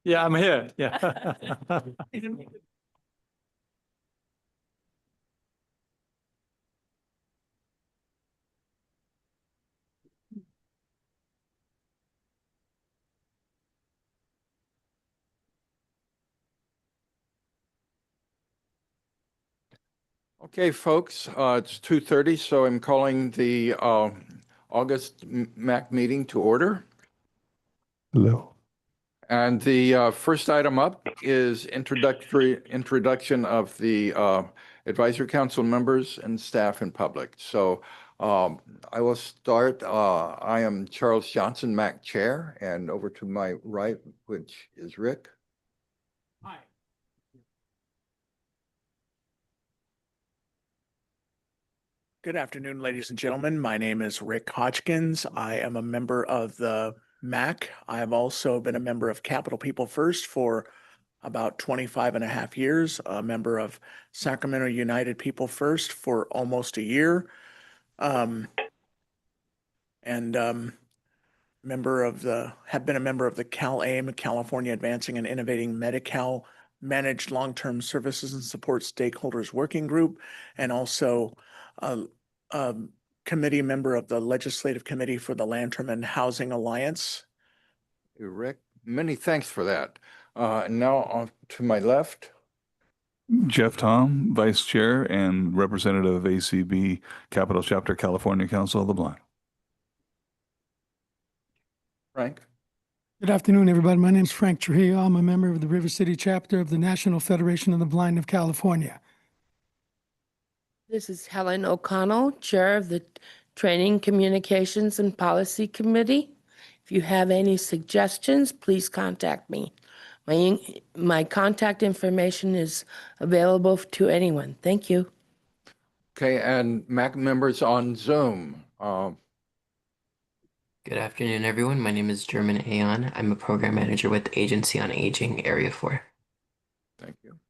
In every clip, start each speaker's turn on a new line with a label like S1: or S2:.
S1: Yeah, I'm here. Yeah.
S2: Okay, folks, it's 2:30, so I'm calling the August MAC meeting to order.
S3: Hello.
S2: And the first item up is introduction of the advisory council members and staff in public. So I will start. I am Charles Johnson, MAC chair, and over to my right, which is Rick.
S1: Hi.
S4: Good afternoon, ladies and gentlemen. My name is Rick Hodgkins. I am a member of the MAC. I have also been a member of Capital People First for about 25 and a half years, a member of Sacramento United People First for almost a year, and have been a member of the CalAIM, California Advancing and Innovating Medi-Cal Managed Long-Term Services and Support Stakeholders Working Group, and also a committee member of the Legislative Committee for the Land Term and Housing Alliance.
S2: Rick, many thanks for that. Now on to my left.
S3: Jeff Tom, Vice Chair and Representative of ACB Capital Chapter, California Council of the Blind.
S2: Frank.
S5: Good afternoon, everybody. My name is Frank Trujillo. I'm a member of the River City chapter of the National Federation of the Blind of California.
S6: This is Helen O'Connell, Chair of the Training, Communications, and Policy Committee. If you have any suggestions, please contact me. My contact information is available to anyone. Thank you.
S2: Okay, and MAC members on Zoom.
S7: Good afternoon, everyone. My name is German Aon. I'm a program manager with the Agency on Aging, Area 4.
S2: Thank you.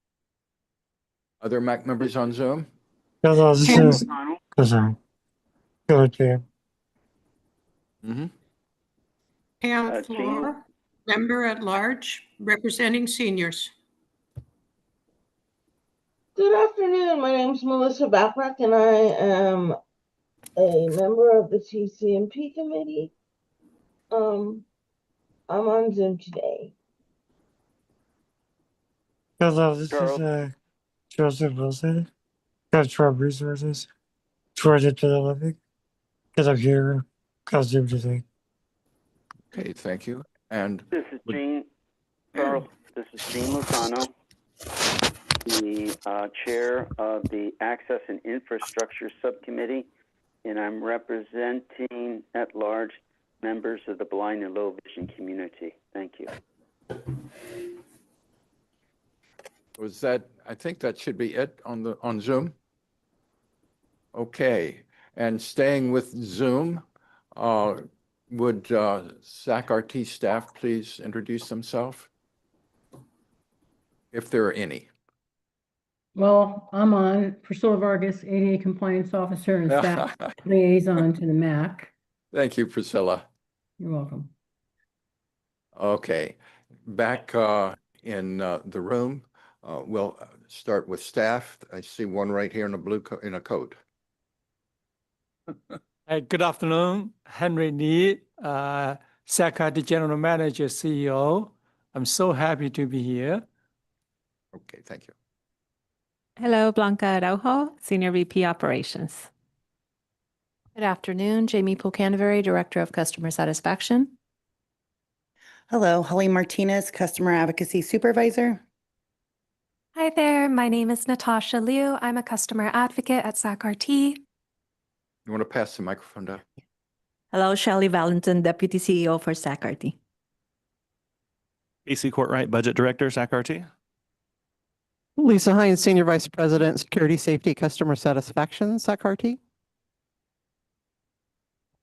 S2: Other MAC members on Zoom?
S8: Pam Floor, member at large, representing seniors.
S9: Good afternoon. My name is Melissa Backrack, and I am a member of the TCMP committee. I'm on Zoom today.
S10: Hello, this is Joseph Wilson, Cultural Resources, Georgia to the Olympic, because I'm here on Zoom today.
S2: Okay, thank you. And
S11: this is Gene, Charles, this is Gene Lozano, the chair of the Access and Infrastructure Subcommittee, and I'm representing at large members of the blind and low vision community. Thank you.
S2: Was that, I think that should be it on Zoom. Okay, and staying with Zoom, would SAC-RT staff please introduce themselves, if there are any?
S12: Well, I'm on Priscilla Vargas, ADA Compliance Officer and Staff Liaison to the MAC.
S2: Thank you, Priscilla.
S12: You're welcome.
S2: Okay, back in the room, we'll start with staff. I see one right here in a blue in a coat.
S1: Hey, good afternoon, Henry Lee, SAC-RT General Manager, CEO. I'm so happy to be here.
S2: Okay, thank you.
S13: Hello, Blanca Araujo, Senior VP Operations.
S14: Good afternoon, Jamie Poole-Canterbury, Director of Customer Satisfaction.
S15: Hello, Holly Martinez, Customer Advocacy Supervisor.
S16: Hi there, my name is Natasha Liu. I'm a customer advocate at SAC-RT.
S2: You want to pass the microphone down?
S17: Hello, Shelley Valentin, Deputy CEO for SAC-RT.
S18: AC Courtright, Budget Director, SAC-RT.
S19: Lisa Hines, Senior Vice President, Security, Safety, Customer Satisfaction, SAC-RT.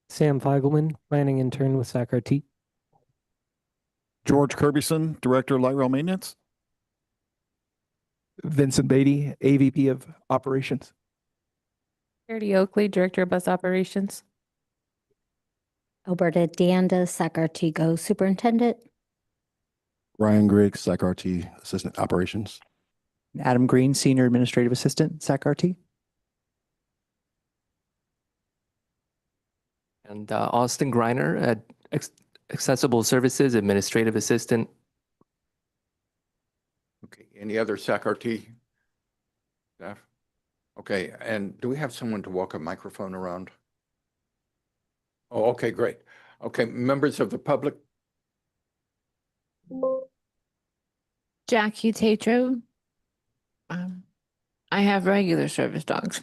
S20: Sam Feigelman, Planning Intern with SAC-RT.
S6: George Kirbyson, Director of Light Rail Maintenance.
S5: Vincent Beatty, AVP of Operations.
S13: Charity Oakley, Director of Bus Operations.
S21: Alberta Deanda, SAC-RT Superintendent.
S22: Ryan Griggs, SAC-RT Assistant Operations.
S23: Adam Green, Senior Administrative Assistant, SAC-RT.
S24: And Austin Greiner, Accessible Services Administrative Assistant.
S2: Okay, any other SAC-RT staff? Okay, and do we have someone to walk a microphone around? Oh, okay, great. Okay, members of the public?
S25: Jackie Tatro. I have regular service dogs.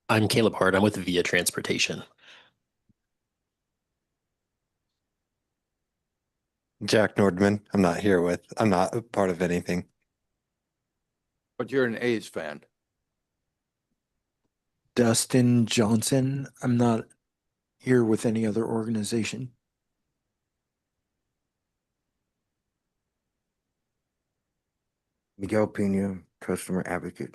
S26: I'm Caleb Hart. I'm with Via Transportation.
S27: Jack Nordman. I'm not a part of anything.
S2: But you're an A's fan.
S28: Dustin Johnson. I'm not here with any other organization.
S29: Miguel Pena, Customer Advocate.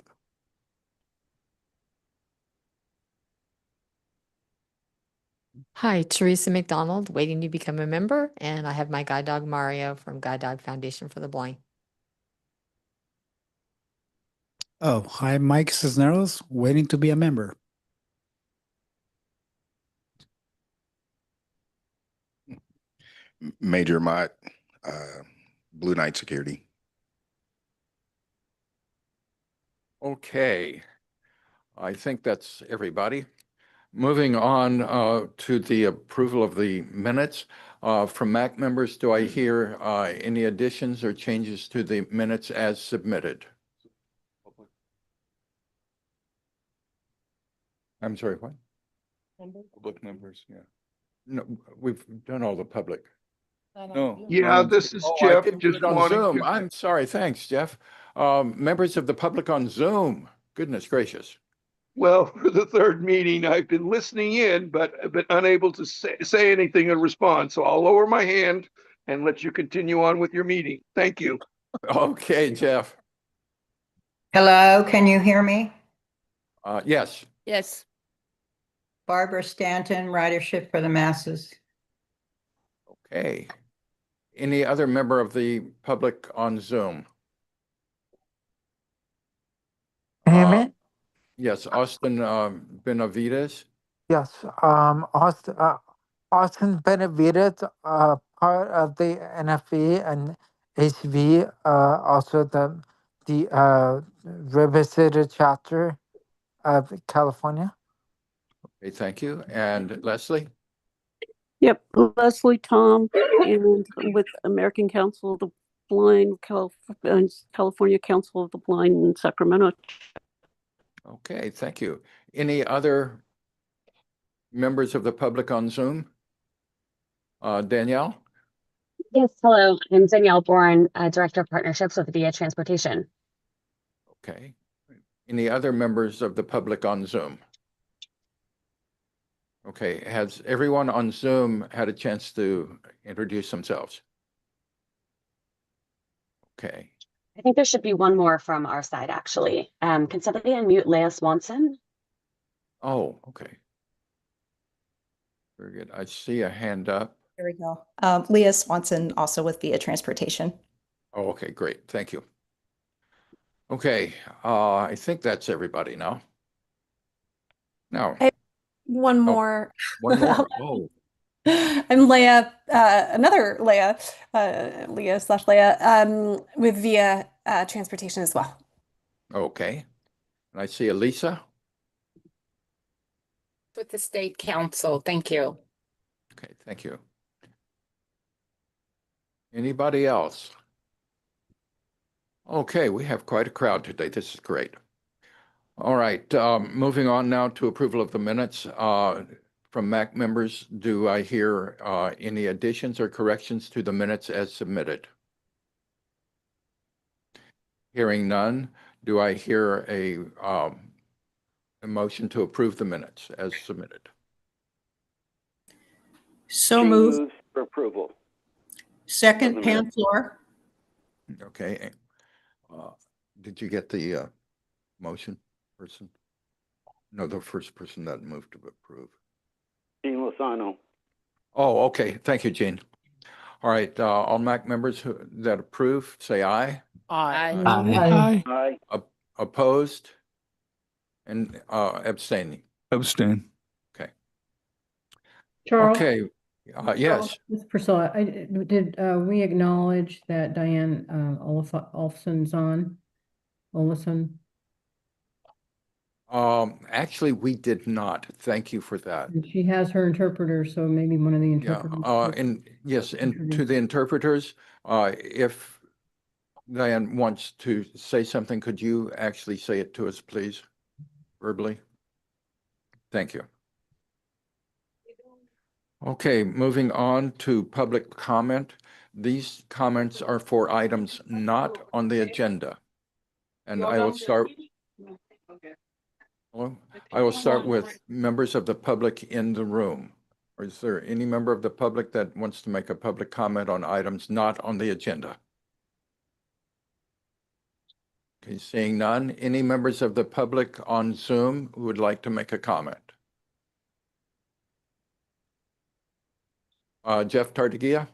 S30: Hi, Teresa McDonald, waiting to become a member, and I have my guide dog Mario from Guide Dog Foundation for the Blind.
S31: Oh, hi, Mike Cisneros, waiting to be a member.
S32: Major Mott, Blue Knight Security.
S2: Okay, I think that's everybody. Moving on to the approval of the minutes. From MAC members, do I hear any additions or changes to the minutes as submitted? I'm sorry, what?
S3: Public members, yeah.
S2: No, we've done all the public.
S3: No.
S33: Yeah, this is
S2: Oh, I
S33: Jeff.
S2: didn't do
S33: Just
S2: it on
S33: wanting
S2: Zoom.
S33: to.
S2: I'm sorry. Thanks, Jeff. Members of the public on Zoom. Goodness gracious.
S33: Well, for the third meeting, I've been listening in, but I've been unable to say anything in response. So I'll lower my hand and let you continue on with your meeting. Thank you.
S2: Okay, Jeff.
S34: Hello, can you hear me?
S2: Yes.
S30: Yes.
S34: Barbara Stanton, Ridership for the Masses.
S2: Okay. Any other member of the public on Zoom? Yes, Austin Benavides.
S35: Yes, Austin Benavides, part of the NFB and HV, also the River City chapter of California.
S2: Okay, thank you. And Leslie?
S36: Yep, Leslie Tom, and with American Council of the Blind, California Council of the Blind in Sacramento.
S2: Okay, thank you. Any other members of the public on Zoom? Danielle?
S37: Yes, hello. I'm Danielle Bourne, Director of Partnerships with Via Transportation.
S2: Okay. Any other members of the public on Zoom? Okay, has everyone on Zoom had a chance to introduce themselves? Okay.
S37: I think there should be one more from our side, actually. Can somebody unmute Leah Swanson?
S2: Oh, okay. Very good. I see a hand up.
S38: There we go. Leah Swanson, also with Via Transportation.
S2: Oh, okay, great. Thank you. Okay, I think that's everybody now. Now,
S39: One more.
S2: one more. Oh,
S39: I'm Leah, another Leah, Leah/Leah, with Via Transportation as well.
S2: okay. And I see Elisa.
S40: With the state council, thank you.
S2: Okay, thank you. Anybody else? Okay, we have quite a crowd today. This is great. All right, moving on now to approval of the minutes. From MAC members, do I hear any additions or corrections to the minutes as submitted? Hearing none, do I hear a motion to approve the minutes as submitted?
S8: So
S11: Jane
S8: moved.
S11: moves for approval.
S8: Second, Pam Floor.
S2: Okay. Did you get the motion, person? No, the first person that moved to approve.
S11: Gene Lozano.
S2: Oh, okay. Thank you, Gene. All right, all MAC members that approve, say aye.
S40: Aye.
S11: Aye.
S2: Opposed? And abstaining.
S3: Abstain.
S2: Okay.
S1: Charles?
S2: Okay. Yes.
S1: Ms. Priscilla, did we acknowledge that Diane Olson's on? Olson?
S2: Actually, we did not. Thank you for that.
S1: And she has her interpreter, so maybe one of the
S2: Yeah,
S1: interpreters.
S2: and yes, and to the interpreters, if Diane wants to say something, could you actually say it to us, please, verbally? Thank you. Okay, moving on to public comment. These comments are for items not on the agenda. And I will start. Hello? I will start with members of the public in the room. Or is there any member of the public that wants to make a public comment on items not on the agenda? Okay, seeing none. Any members of the public on Zoom who would like to make a comment? Jeff Tartagia?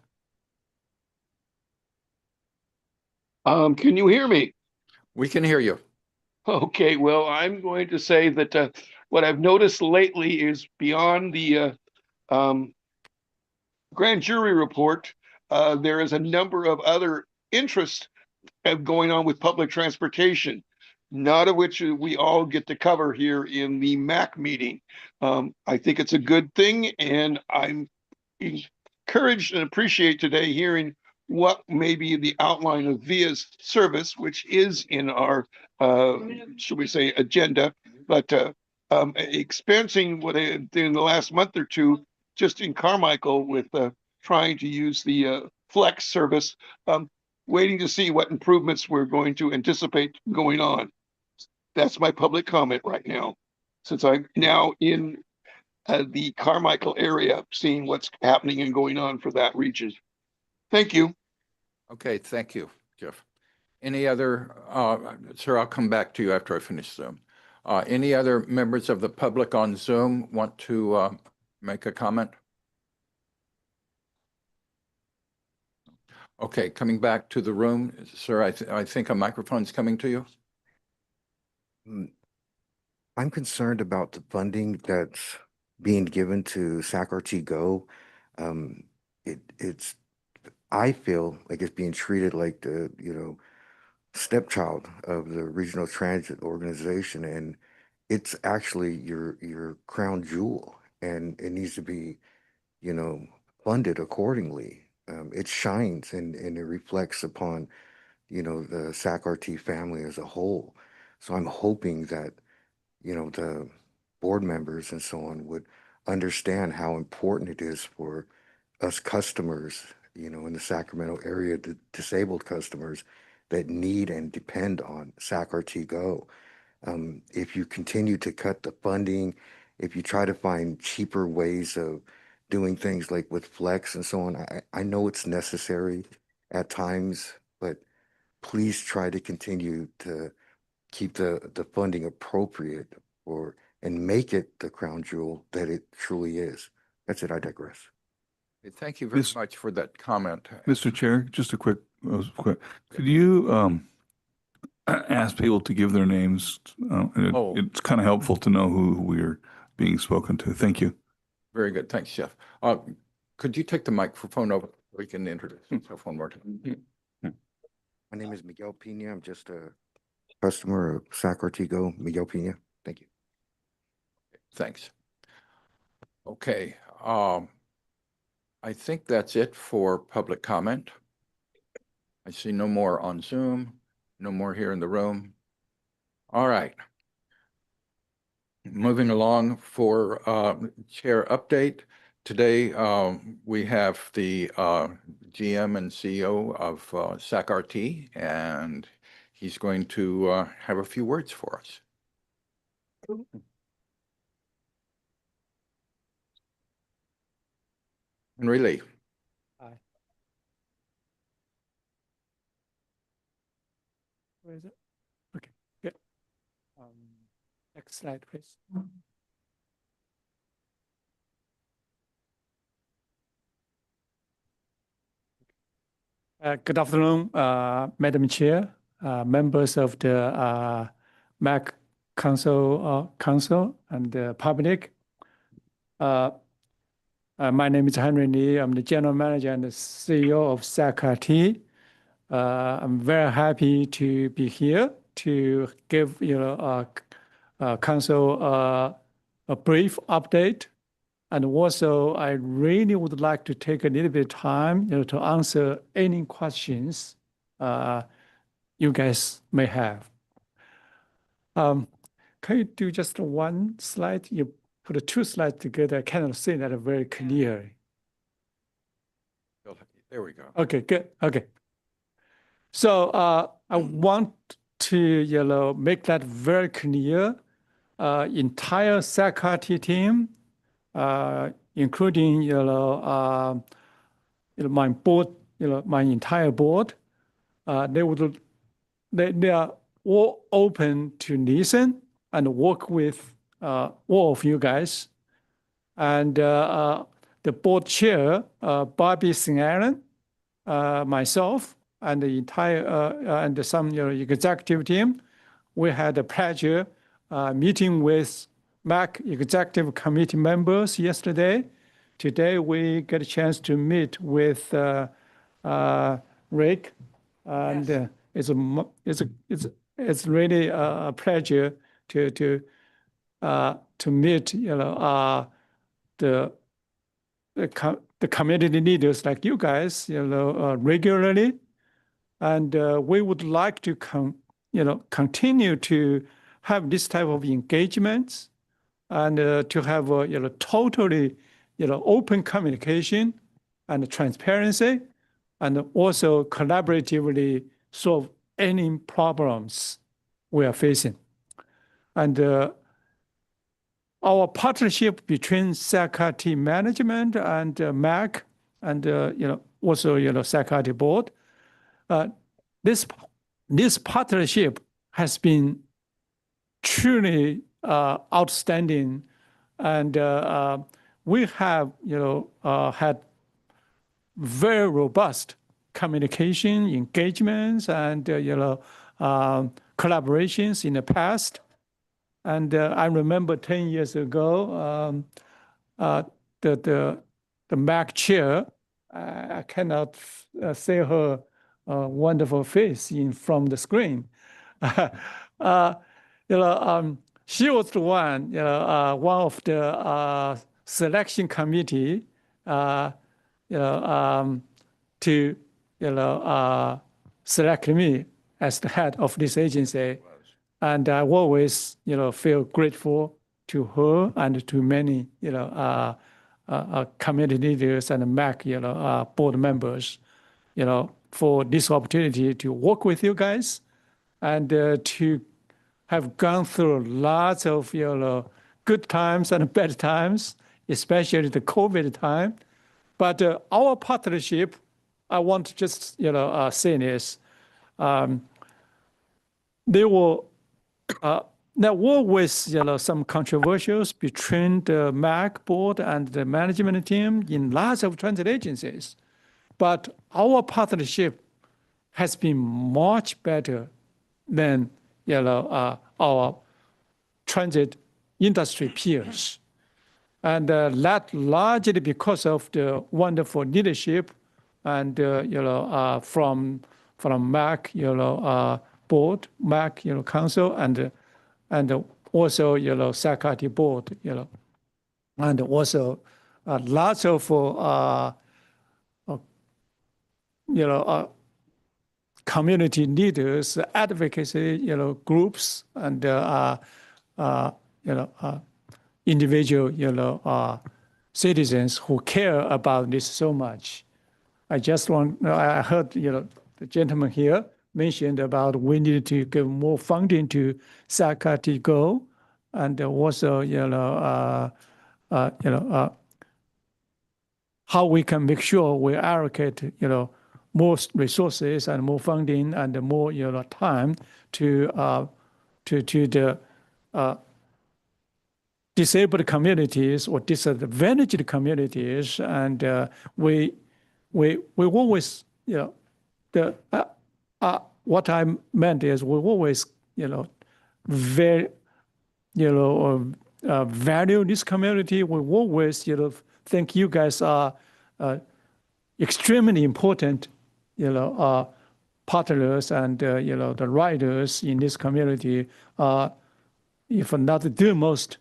S33: Can you hear me?
S2: We can hear you.
S33: Okay, well, I'm going to say that what I've noticed lately is beyond the grand jury report, there is a number of other interests going on with public transportation, not of which we all get to cover here in the MAC meeting. I think it's a good thing, and I'm encouraged and appreciate today hearing what may be the outline of VIA's service, which is in our, should we say, agenda, but experiencing what I did in the last month or two, just in Carmichael with trying to use the Flex service, waiting to see what improvements we're going to anticipate going on. That's my public comment right now, since I'm now in the Carmichael area, seeing what's happening and going on for that region. Thank you.
S2: Okay, thank you, Jeff. Any other, sir, I'll come back to you after I finish Zoom. Any other members of the public on Zoom want to make a comment? Okay, coming back to the room, sir, I think a microphone's coming to you.
S29: I'm concerned about the funding that's being given to SacRT Go. I feel like it's being treated like the, stepchild of the Regional Transit Organization, and it's actually your crown jewel, and it needs to be, funded accordingly. It shines and it reflects upon, the SacRT family as a whole. So I'm hoping that, the board members and so on would understand how important it is for us customers, in the Sacramento area, the disabled customers that need and depend on SacRT Go. If you continue to cut the funding, if you try to find cheaper ways of doing things like with Flex and so on, I know it's necessary at times, but please try to continue to keep the funding appropriate and make it the crown jewel that it truly is. That's it. I digress.
S2: Thank you very much for that comment.
S3: Mr. Chair, just a quick, could you ask people to give their names? It's kind of helpful to know who we're being spoken to. Thank you.
S2: Very good. Thanks, Jeff. Could you take the microphone over so we can introduce yourself one more time?
S29: My name is Miguel Pena. I'm just a customer of SacRT Go. Miguel Pena. Thank you.
S2: Thanks. Okay. I think that's it for public comment. I see no more on Zoom, no more here in the room. All right. Moving along for chair update. Today, we have the GM and CEO of SacRT, and he's going to have a few words for us. Henry Lee.
S31: Hi. Where is it? Okay, good.
S4: Next slide, please. Good afternoon, Madam Chair, members of the MAC Council and the public. My name is Henry Lee. I'm the General Manager and the CEO of SACRT. I'm very happy to be here to give Council a brief update. And also, I really would like to take a little bit of time to answer any questions you guys may have. Can you do just one slide? You put two slides together. I cannot see that very clearly.
S2: There we go.
S4: Okay, good. Okay. So I want to make that very clear. Entire SACRT team, including my board, my entire board, they are all open to listen and work with all of you guys. And the board chair, Bobby St. myself, and the entire and some executive team, we had the pleasure meeting with MAC executive committee members yesterday. Today we get a chance to meet with Rick, and yes. It's really a pleasure to meet the community leaders like you guys regularly, and we would like to continue to have this type of engagements and to have totally open communication and transparency, and also collaboratively solve any problems we are facing. And our partnership between SACRT management and MAC and also SACRT board, this partnership has been truly outstanding, and we have had very robust communication, engagements, and collaborations in the past. And I remember 10 years ago, the MAC chair, I cannot say her wonderful face from the screen. She was the one, one of the selection committee, to select me as the head of this agency. And I always, feel grateful to her and to many, community leaders and MAC, board members, for this opportunity to work with you guys and to have gone through lots of, good times and bad times, especially the COVID time. But our partnership, I want to just, say this, there were always, some controversies between the MAC board and the management team in lots of transit agencies. But our partnership has been much better than, our transit industry peers. And that largely because of the wonderful leadership and, from MAC, board, MAC, council, and also, SACRT board, and also lots of, community leaders, advocacy, groups, and individual, citizens who care about this so much. I heard, the gentleman here mentioned about we need to give more funding to SACRT Go, and also, how we can make sure we allocate, more resources and more funding and more, time to the disabled communities or disadvantaged communities, and we always, what I meant is we always, very, value this community. We always, think you guys are extremely important, partners and, the writers in this community are, if not the most,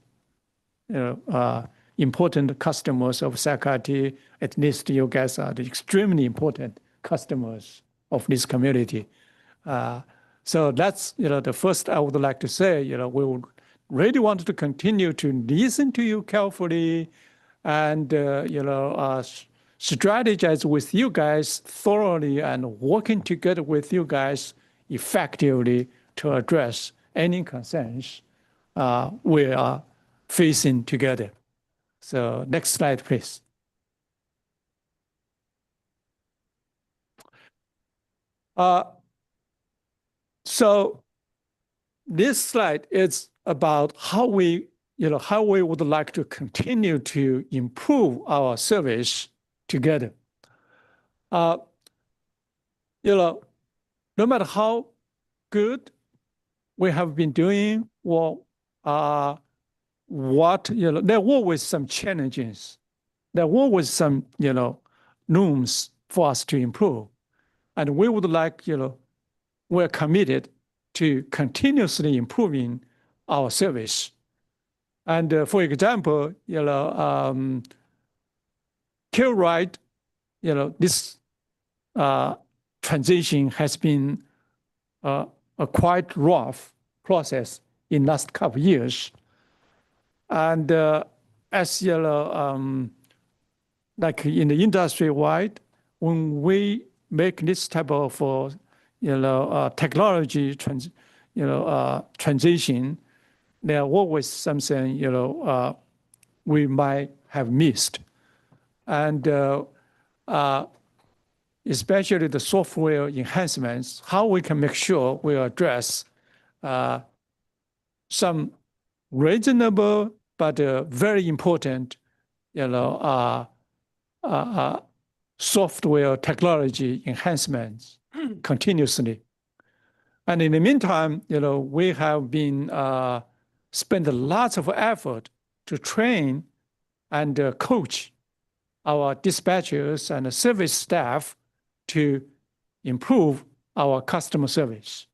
S4: important customers of Sakati. At least you guys are the extremely important customers of this community. So that's, the first I would like to say, we would really want to continue to listen to you carefully and, strategize with you guys thoroughly and working together with you guys effectively to address any concerns we are facing together. So next slide, please. So this slide is about how we would like to continue to improve our service together. No matter how good we have been doing, or what, there were always some challenges. There were always some, rooms for us to improve. And we would like, we're committed to continuously improving our service. And for example, care right, this transition has been a quite rough process in last couple of years. And as like in the industry wide, when we make this type of technology transition, there are always something we might have missed, and especially the software enhancements, how we can make sure we address some reasonable but very important, software technology enhancements continuously. And in the meantime, we have been spent lots of effort to train and coach our dispatchers and service staff to improve our customer service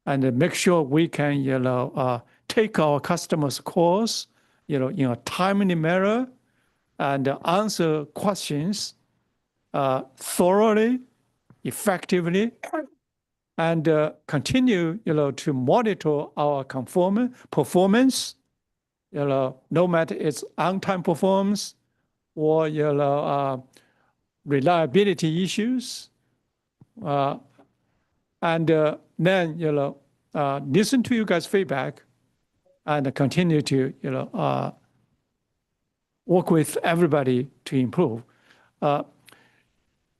S4: and make sure we can, take our customers' calls, in a timely manner and answer questions thoroughly, effectively, and continue, to monitor our performance, no matter it's on-time performance or, reliability issues, and then, listen to you guys' feedback and continue to, work with everybody to improve. I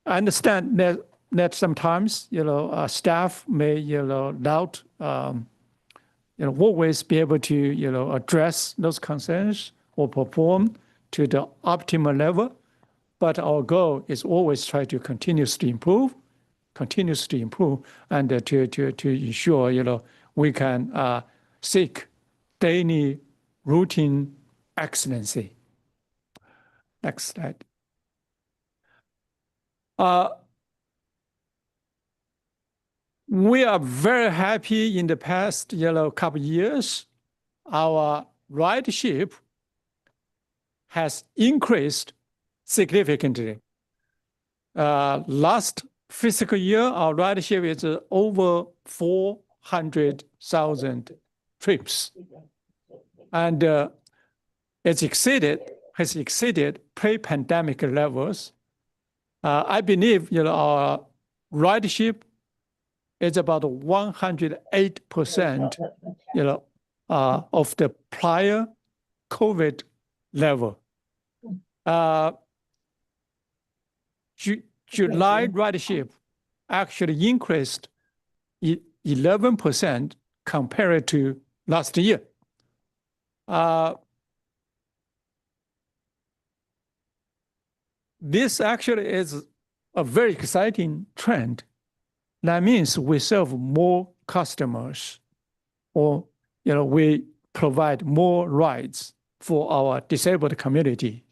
S4: understand that sometimes, staff may, not, always be able to, address those concerns or perform to the optimal level. But our goal is always try to continuously improve, and to ensure, we can seek daily routine excellency. Next slide. We are very happy in the past, couple years, our ridership has increased significantly. Last fiscal year, our ridership is over 400,000 trips, and has exceeded pre-pandemic levels. I believe, our ridership is about 108%, of the prior COVID level. July ridership actually increased 11% compared to last year. this actually is a very exciting trend. That means we serve more customers, or we provide more rights for our disabled community.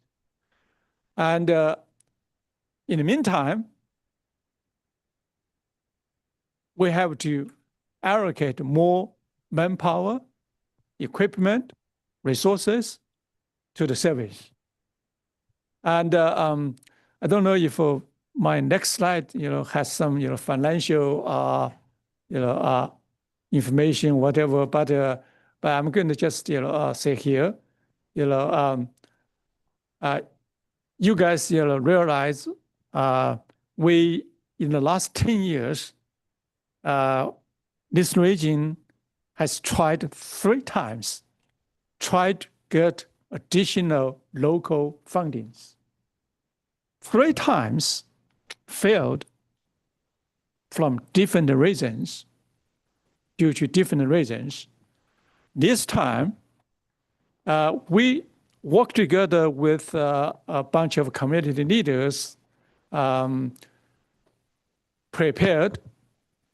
S4: And in the meantime, we have to allocate more manpower, equipment, resources to the service. And I don't know if my next slide, has some, financial, information, whatever. But I'm going to just, say here, you guys, realize we in the last 10 years, this region has tried 3 times, tried to get additional local fundings. 3 times failed from different reasons, due to different reasons. This time, we worked together with a bunch of community leaders,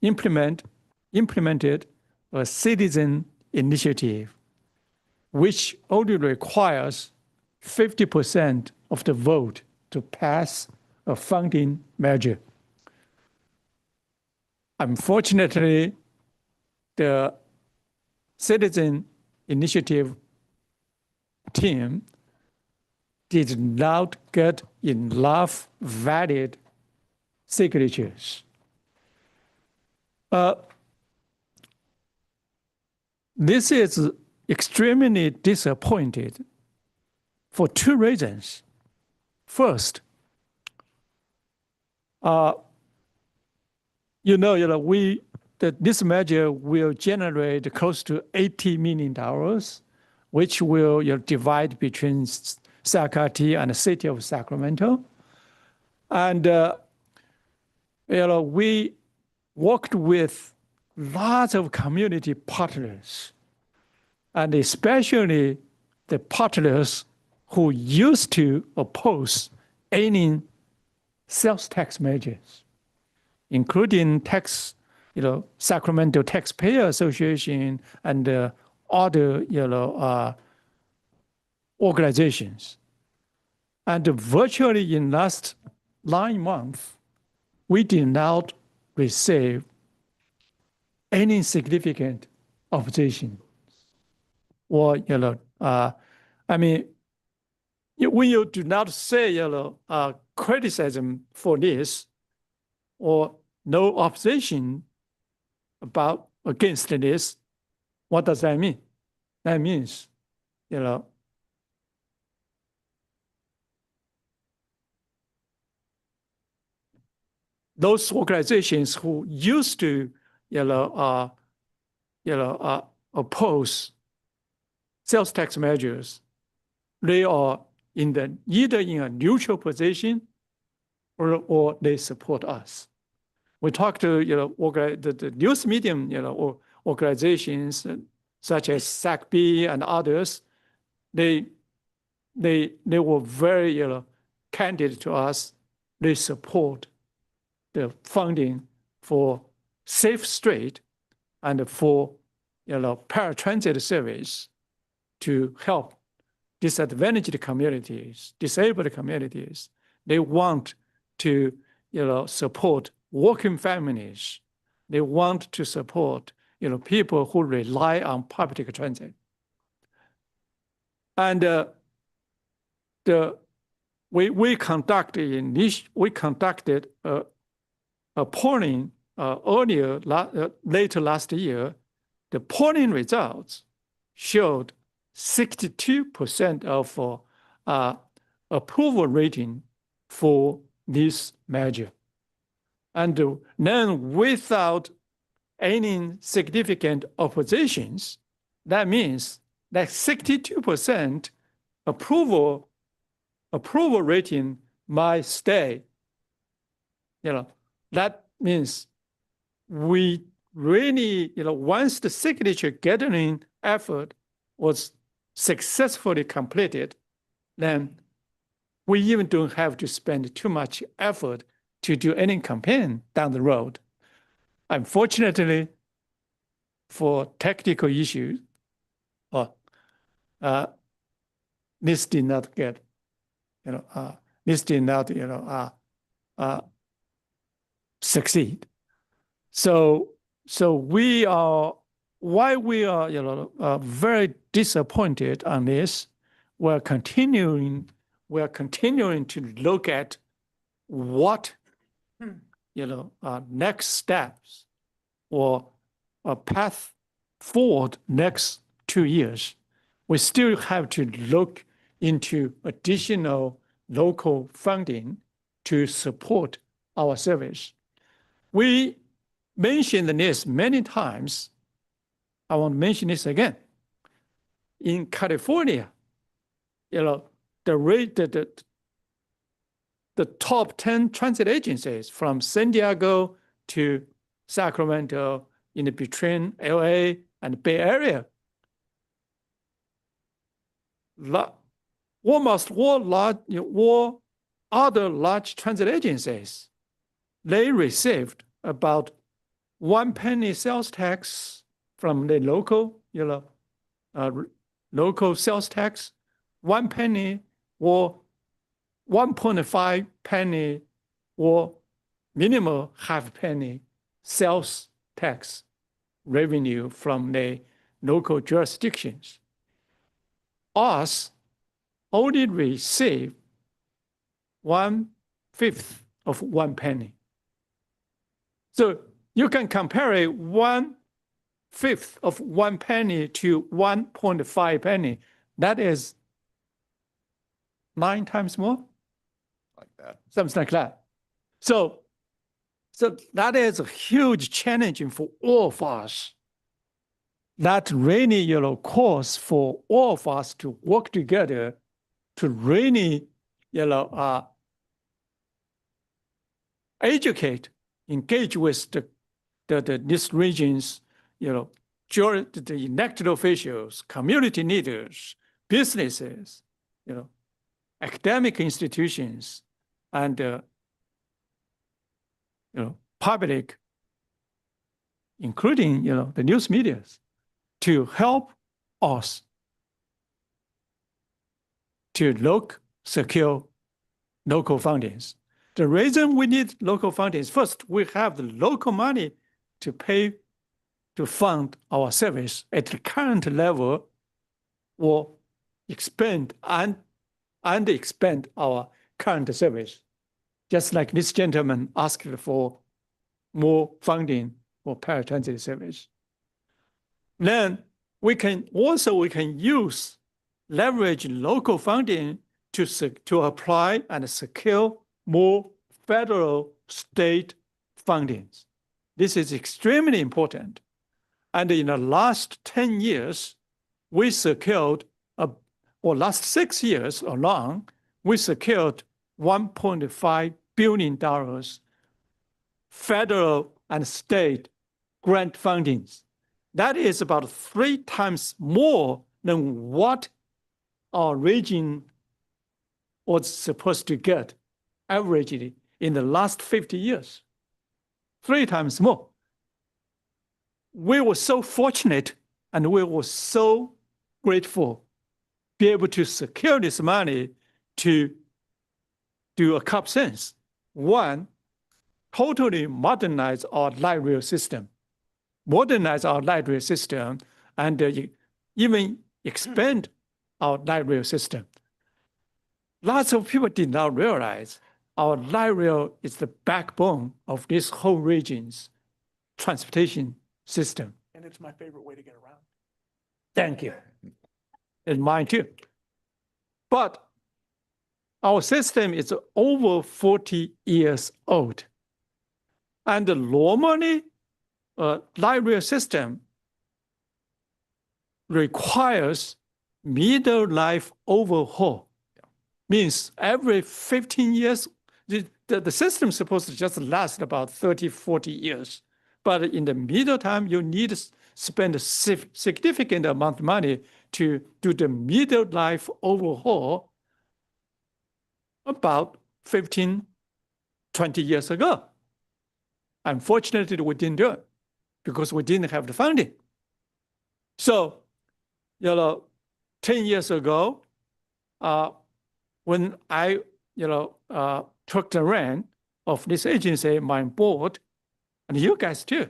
S4: implemented a citizen initiative, which only requires 50% of the vote to pass a funding measure. Unfortunately, the citizen initiative team did not get enough valid signatures. This is extremely disappointed for 2 reasons. First, this measure will generate close to $80 million, which will divide between Sacramento and the city of Sacramento. And we worked with lots of community partners, and especially the partners who used to oppose any sales tax measures, including Sacramento Taxpayer Association and other organizations. And virtually in last 9 months, we did not receive any significant opposition. Or when you do not say criticism for this, or no opposition against this, what does that mean? That means, those organizations who used to, oppose sales tax measures, they are either in a neutral position or they support us. We talked to the news medium organizations such as SACB and others. They were very candid to us. They support the funding for Safe Street and for paratransit service to help disadvantaged communities, disabled communities. They want to support working families. They want to support people who rely on public transit. And we conducted a polling later last year. The polling results showed 62% of approval rating for this measure. And then without any significant oppositions, that means that 62% approval rating might stay. That means we really, once the signature gathering effort was successfully completed, then we even don't have to spend too much effort to do any campaign down the road. Unfortunately, for technical issues, this did not get, this did not, succeed. So we are, why we are, very disappointed on this. We're continuing to look at what, next steps or a path forward next 2 years. We still have to look into additional local funding to support our service. We mentioned this many times. I want to mention this again. In California, the top 10 transit agencies from San Diego to Sacramento, in between LA and Bay Area, almost all other large transit agencies, they received about 1 penny sales tax from the local, local sales tax, 1 penny or 1.5 penny or minimal half penny sales tax revenue from the local jurisdictions. Us only receive 1/5 of 1 penny. So you can compare it 1/5 of 1 penny to 1.5 penny. That is 9 times more. Like that. Something like that. So that is a huge challenge for all of us. That really, calls for all of us to work together to really, educate, engage with these regions, the elected officials, community leaders, businesses, academic institutions, and public, including the news media, to help us to secure local fundings. The reason we need local fundings, first, we have the local money to pay to fund our service at the current level or expand and expand our current service. Just like this gentleman asked for more funding for paratransit service. Then we can leverage local funding to apply and secure more federal state fundings. This is extremely important. And in the last 10 years, we secured, or last 6 years along, we secured $1.5 billion federal and state grant fundings. That is about 3 times more than what our region was supposed to get averagely in the last 50 years. 3 times more. We were so fortunate and we were so grateful to be able to secure this money to do a couple things. One, totally modernize our light rail system. And even expand our light rail system. Lots of people did not realize our light rail is the backbone of this whole region's transportation system.
S5: And it's my favorite way to get around.
S4: Thank you. And mine too. But our system is over 40 years old. And the normally light rail system requires middle life overhaul. Means every 15 years, the system is supposed to just last about 30, 40 years. But in the middle time, you need to spend a significant amount of money to do the middle life overhaul about 15, 20 years ago. Unfortunately, we didn't do it because we didn't have the funding. So, 10 years ago, when I, took the reign of this agency, my board, and you guys too,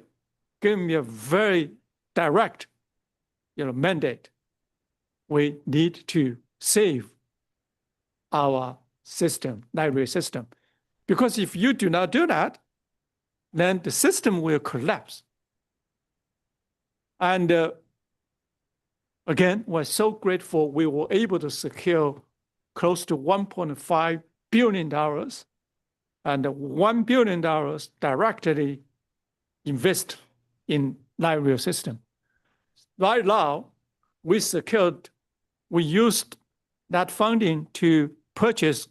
S4: gave me a very direct, mandate. We need to save our system, library system, because if you do not do that, then the system will collapse. And again, we're so grateful we were able to secure close to $1.5 billion and $1 billion directly invest in library system. Right now, we used that funding to purchase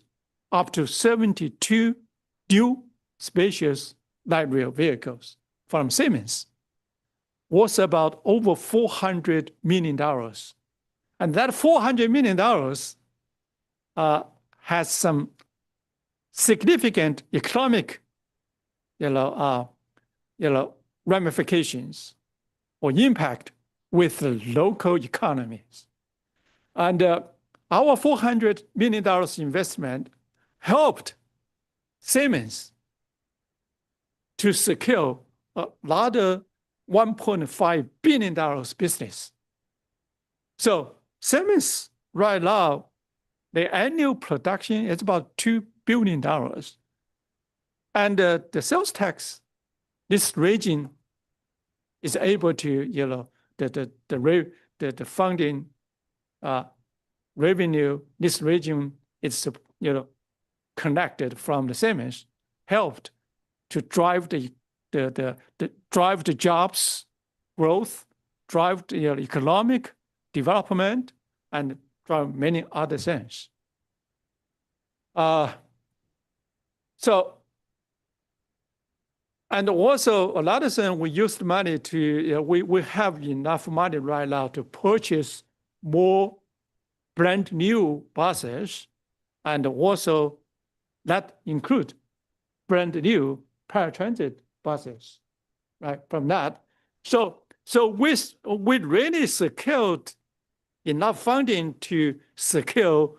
S4: up to 72 new spacious library vehicles from Siemens, worth about over $400 million. And that $400 million has some significant economic, ramifications or impact with the local economies. And our $400 million investment helped Siemens to secure a larger $1.5 billion business. So Siemens right now, the annual production is about $2 billion. And the sales tax, this region is able to, the funding revenue, this region is, connected from the Siemens, helped to drive drive the jobs growth, drive the economic development, and drive many other things. And also another thing, we used money to, we have enough money right now to purchase more brand new buses, and also that include brand new paratransit buses, right? From that, so we really secured enough funding to secure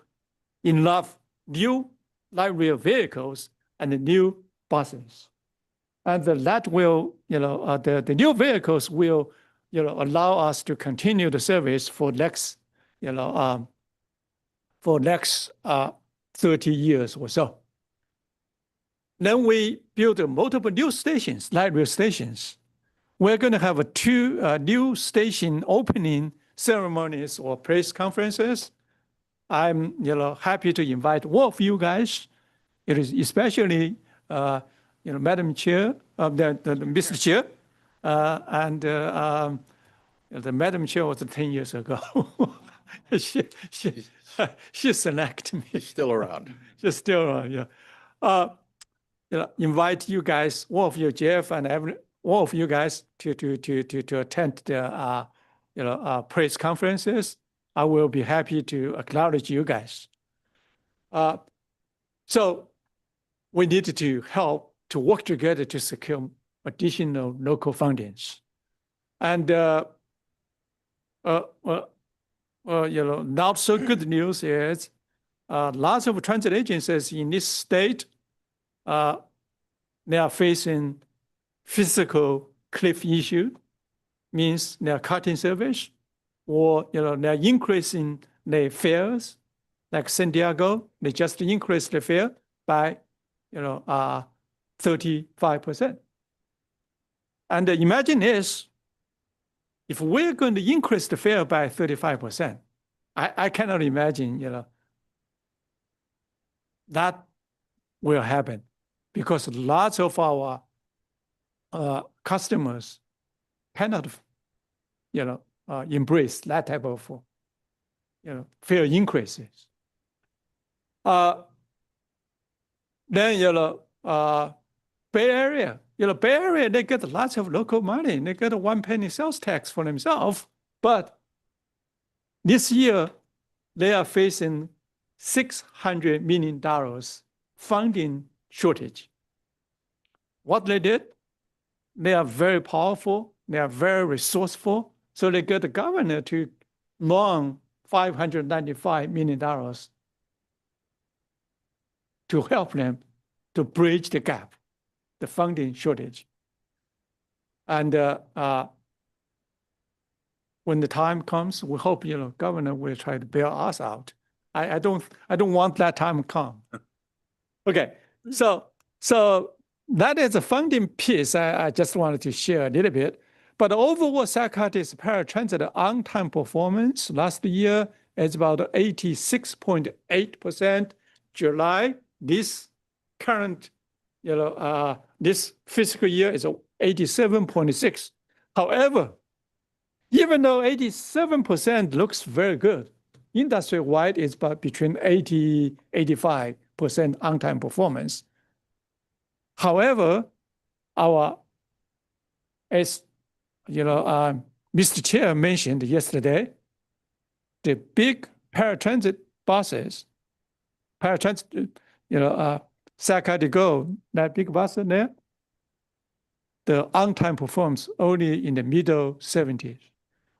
S4: enough new library vehicles and new buses, and that will, the new vehicles will, allow us to continue the service for next, for next 30 years or so. Then we built multiple new stations, library stations. We're going to have two new station opening ceremonies or press conferences. I'm happy to invite all of you guys. It is especially Madam Chair, Mr. Chair, and the Madam Chair was 10 years ago. she selected me.
S2: She's still around.
S4: She's still around, yeah. Invite you guys, all of you, Jeff, and all of you guys to attend the press conferences. I will be happy to acknowledge you guys. So we need to help to work together to secure additional local fundings. And not so good news is lots of transit agencies in this state, they are facing physical cliff issue, means they are cutting service, or they are increasing the fares. Like San Diego, they just increased the fare by 35%. And imagine this: if we're going to increase the fare by 35%, I cannot imagine that will happen, because lots of our customers cannot embrace that type of fare increases. Then Bay Area, Bay Area, they get lots of local money. They get a 1 penny sales tax for themselves, but this year they are facing $600 million funding shortage. What they did, they are very powerful, they are very resourceful, so they get the governor to loan $595 million to help them to bridge the gap, the funding shortage. And when the time comes, we hope, governor will try to bail us out. I don't want that time to come. Okay, so that is a funding piece I just wanted to share a little bit. But overall, Sacramento's paratransit on-time performance last year is about 86.8%. July, this current, this fiscal year is 87.6. However, even though 87% looks very good, industry-wide it's about between 80-85% on-time performance. However, as Mr. Chair mentioned yesterday, the big paratransit buses, Sacramento Go, that big bus in there, the on-time performance only in the middle 70s.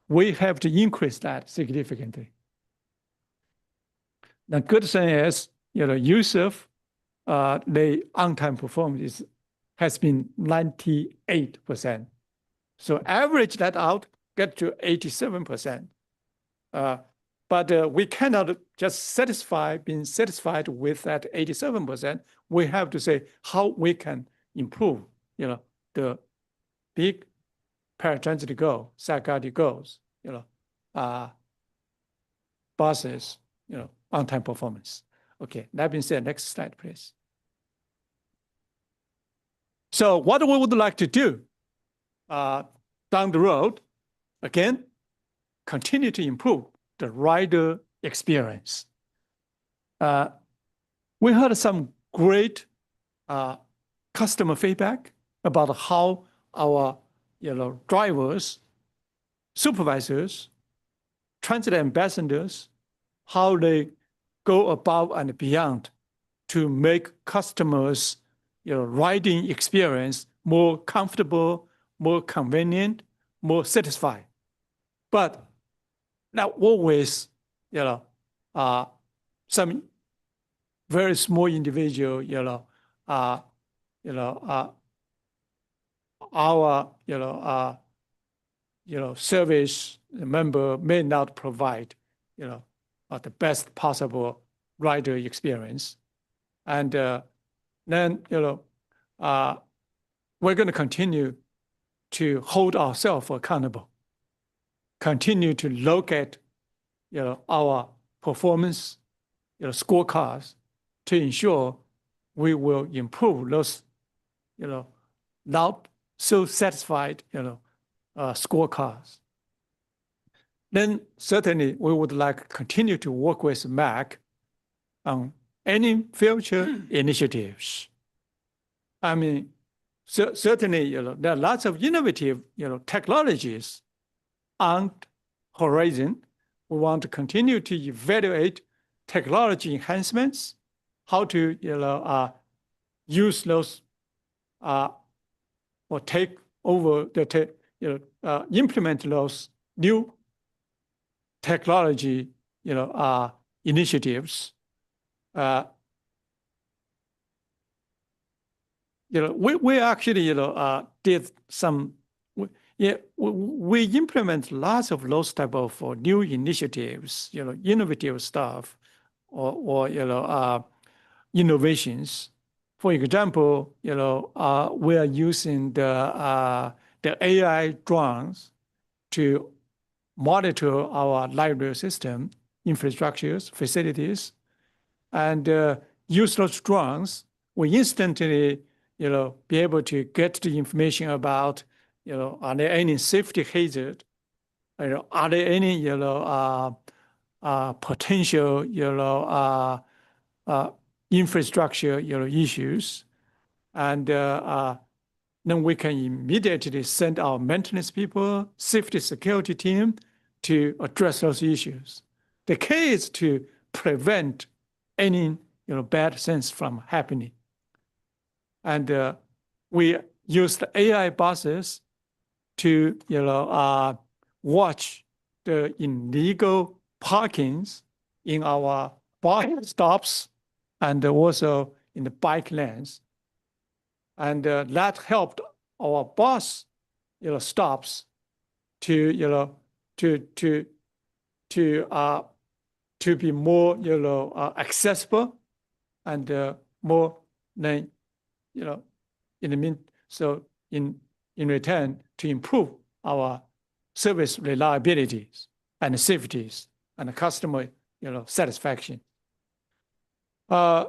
S4: We have to increase that significantly. The good thing is, Yusuf, the on-time performance has been 98%. So average that out, get to 87%. But we cannot just being satisfied with that 87%. We have to say how we can improve, the big paratransit Go, Sacramento Goes, buses, on-time performance. Okay, that being said, next slide, please. So what we would like to do down the road, again, continue to improve the rider experience. We heard some great customer feedback about how our drivers, supervisors, transit ambassadors, how they go above and beyond to make customers' riding experience more comfortable, more convenient, more satisfied. But not always, some very small individual, our service member may not provide the best possible rider experience. And then we're going to continue to hold ourselves accountable, continue to look at our performance scorecards to ensure we will improve those not so satisfied scorecards. Then certainly we would like to continue to work with MAC on any future initiatives. I mean, certainly there are lots of innovative technologies on horizon. We want to continue to evaluate technology enhancements, how to use those or take over implement those new technology initiatives. We actually did some. We implement lots of those type of new initiatives, innovative stuff, or innovations. For example, we are using the AI drones to monitor our library system, infrastructures, facilities, and use those drones. We instantly, be able to get the information about, are there any safety hazard? Are there any, potential, infrastructure, issues? And then we can immediately send our maintenance people, safety security team to address those issues. The key is to prevent any bad things from happening. And we use the AI buses to watch the illegal parkings in our bus stops and also in the bike lanes. And that helped our bus stops to to be more accessible and more than in the mean, so in return to improve our service reliabilities and safeties and customer satisfaction. There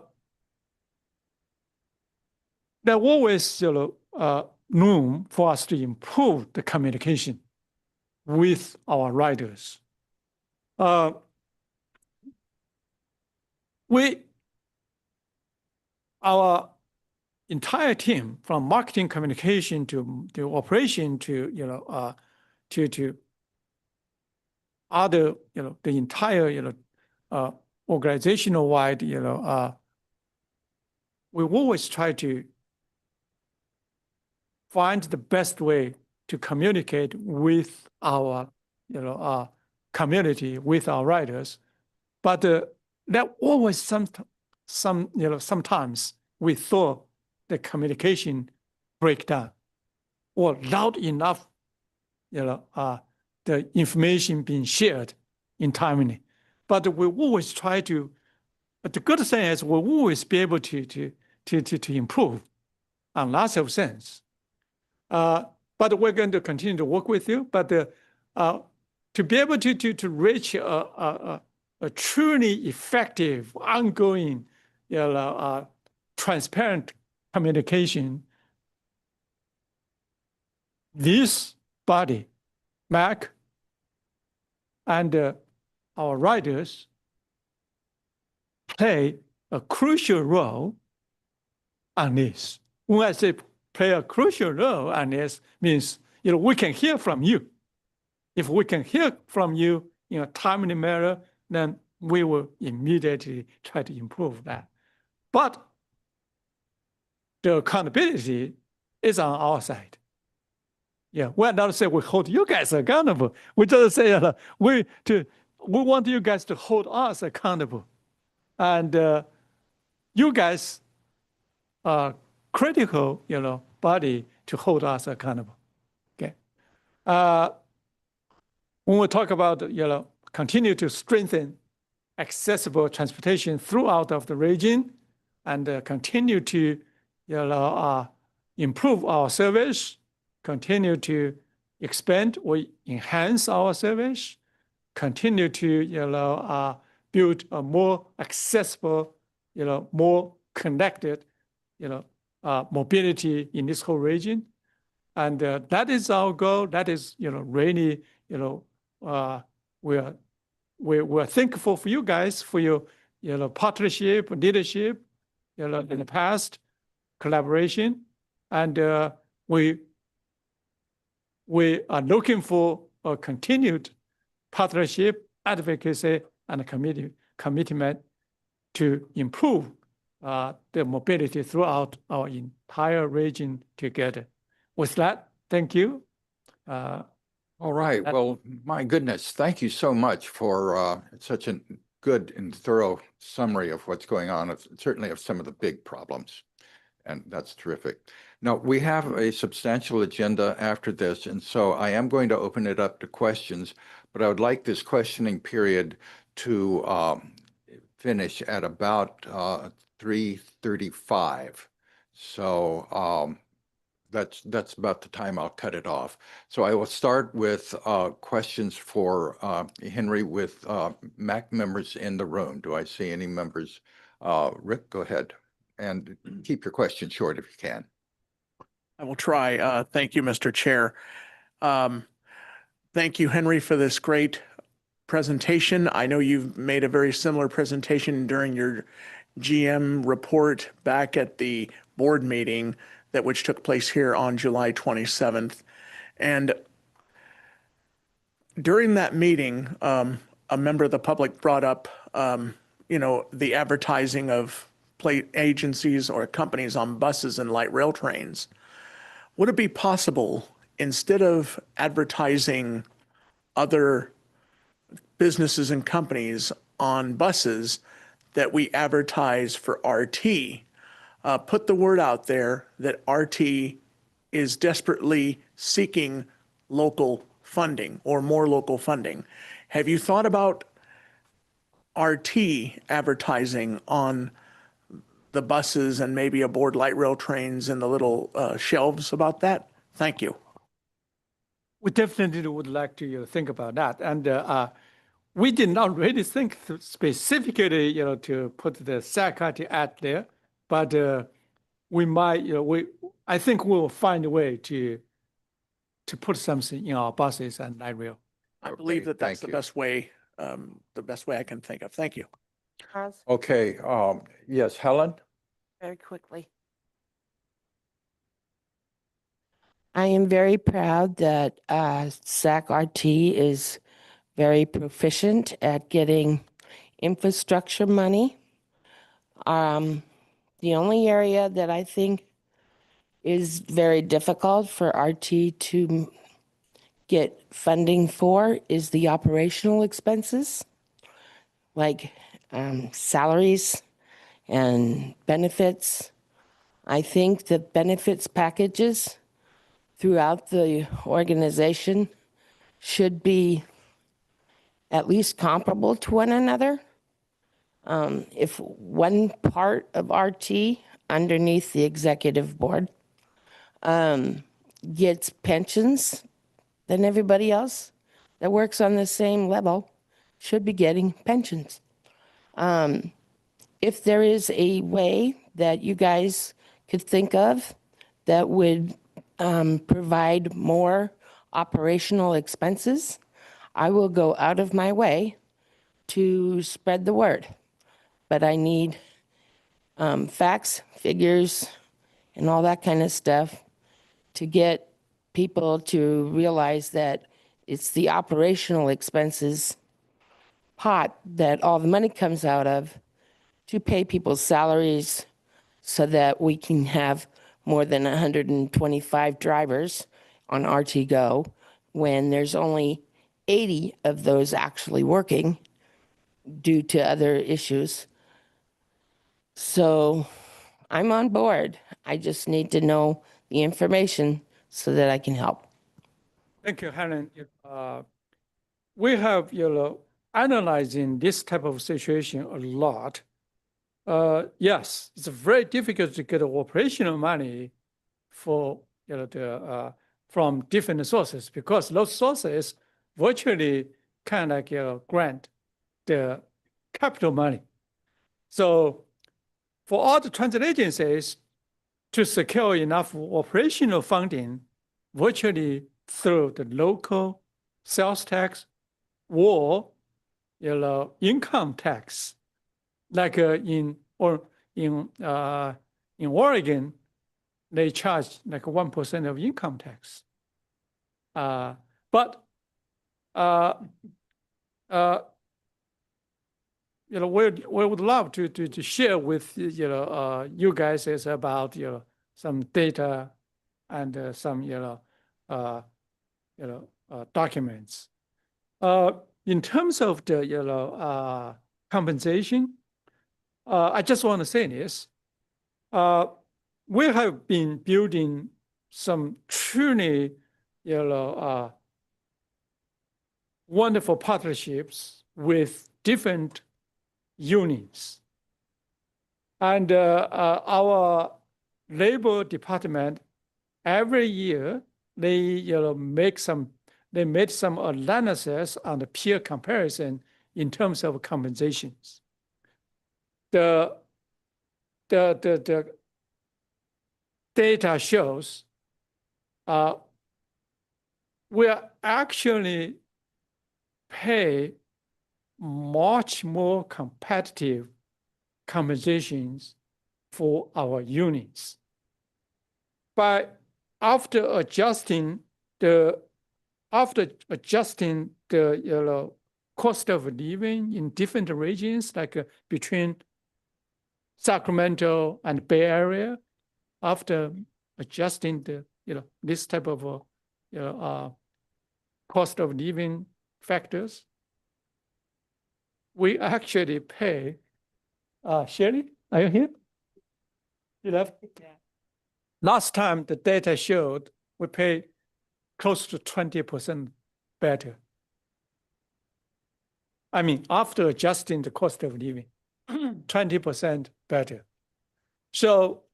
S4: always room for us to improve the communication with our riders. Our entire team, from marketing, communication to operation to other the entire organizational wide we always try to find the best way to communicate with our community, with our riders, but there always sometimes we thought the communication breakdown or loud enough the information being shared in timely. But we always try to, but the good thing is we'll always be able to improve on lots of things. But we're going to continue to work with you. But to be able to reach a truly effective, ongoing, transparent communication, this body, MAC, and our riders play a crucial role on this. When I say play a crucial role on this, means we can hear from you. If we can hear from you in a timely manner, then we will immediately try to improve that. But the accountability is on our side. Yeah, we're not saying we hold you guys accountable. We just say we want you guys to hold us accountable, and you guys are critical, body to hold us accountable. Okay. When we talk about continue to strengthen accessible transportation throughout of the region, and continue to improve our service, continue to expand or enhance our service, continue to build a more accessible, more connected, mobility in this whole region, and that is our goal. That is, really, we're thankful for you guys for your, partnership, leadership, in the past, collaboration, and we are looking for a continued partnership, advocacy, and commitment to improve the mobility throughout our entire region together. With that, thank you.
S2: All right. Well, my goodness, thank you so much for such a good and thorough summary of what's going on, certainly of some of the big problems. And that's terrific. Now, we have a substantial agenda after this, and so I am going to open it up to questions, but I would like this questioning period to finish at about 3:35. So that's about the time I'll cut it off. So I will start with questions for Henry with MAC members in the room. Do I see any members? Rick, go ahead. And keep your question short if you can.
S5: I will try. Thank you, Mr. Chair. Thank you, Henry, for this great presentation. I know you've made a very similar presentation during your GM report back at the board meeting which took place here on July 27th. And during that meeting, a member of the public brought up the advertising of plate agencies or companies on buses and light rail trains. Would it be possible, instead of advertising other businesses and companies on buses, that we advertise for RT? Put the word out there that RT is desperately seeking local funding or more local funding. Have you thought about RT advertising on the buses and maybe aboard light rail trains and the little shelves about that? Thank you.
S4: We definitely would like to think about that. And we did not really think specifically, to put the SAC-RT ad there, but we might, I think we'll find a way to put something in our buses and light rail.
S5: I believe that that's the best way I can think of. Thank you.
S6: Charles,
S2: Okay, yes, Helen?
S6: very quickly. I am very proud that SAC-RT is very proficient at getting infrastructure money. The only area that I think is very difficult for RT to get funding for is the operational expenses, like salaries and benefits. I think the benefits packages throughout the organization should be at least comparable to one another. If one part of RT underneath the executive board gets pensions, then everybody else that works on the same level should be getting pensions. If there is a way that you guys could think of that would provide more operational expenses, I will go out of my way to spread the word. But I need facts, figures, and all that kind of stuff to get people to realize that it's the operational expenses pot that all the money comes out of to pay people's salaries so that we can have more than 125 drivers on RT Go when there's only 80 of those actually working due to other issues. So I'm on board. I just need to know the information so that I can help.
S4: Thank you, Helen. We have, analyzing this type of situation a lot. Yes, it's very difficult to get operational money for, from different sources because those sources virtually kind of grant the capital money. So for all the transit agencies to secure enough operational funding virtually through the local sales tax or income tax, like in Oregon, they charge like 1% of income tax. But we would love to share with you guys is about some data and some documents. In terms of the compensation, I just want to say this: we have been building some truly wonderful partnerships with different unions. And our labor department, every year, they made some analysis on the peer comparison in terms of compensations. The data shows we are actually pay much more competitive compensations for our unions. But after adjusting the cost of living in different regions, like between Sacramento and Bay Area, after adjusting the, this type of, cost of living factors, we actually pay, Sherry, are you here? You left? Yeah. Last time the data showed we pay close to 20% better. I mean, after adjusting the cost of living, 20% better. So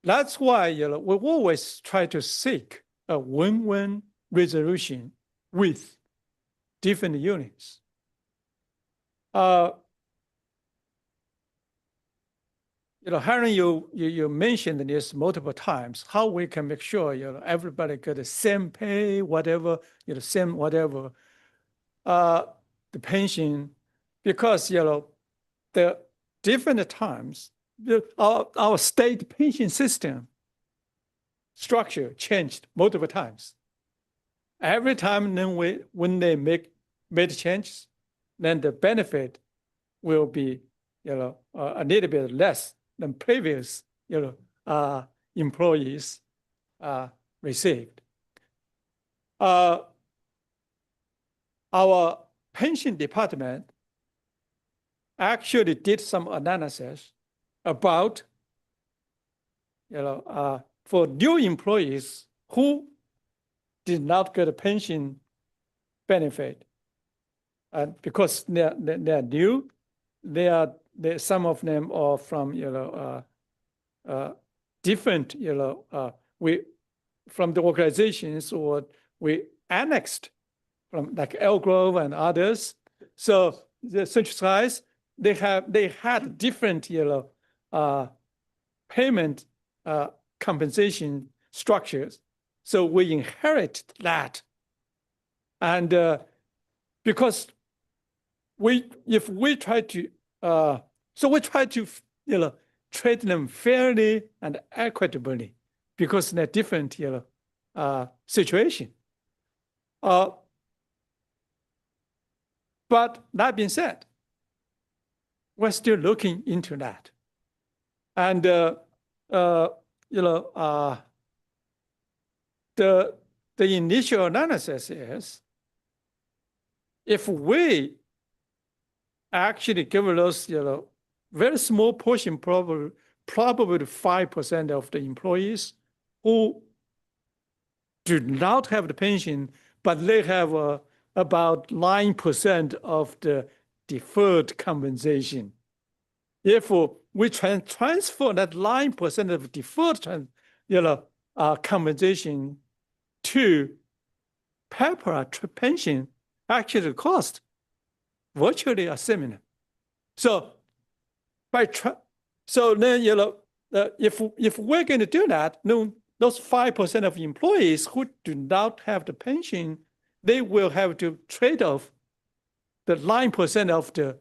S4: that's why we always try to seek a win-win resolution with different units. Harry, you mentioned this multiple times, how we can make sure everybody get the same pay, whatever, same whatever, the pension, because the different times our state pension system structure changed multiple times. Every time then when they made changes, then the benefit will be a little bit less than previous employees received. Our pension department actually did some analysis about for new employees who did not get a pension benefit, and because they're new, some of them are from different from the organizations, or we annexed from like Elk Grove and others. So the central size, they had different payment compensation structures. So we inherit that, and because if we try to treat them fairly and equitably, because they're different situation. But that being said, we're still looking into that, and the initial analysis is, if we actually give those very small portion, probably 5% of the employees who do not have the pension, but they have about 9% of the deferred compensation. If we transfer that 9% of deferred compensation to PEPRA pension, actually the cost virtually are similar. So then if we're going to do that, those 5% of employees who do not have the pension, they will have to trade off the 9% of the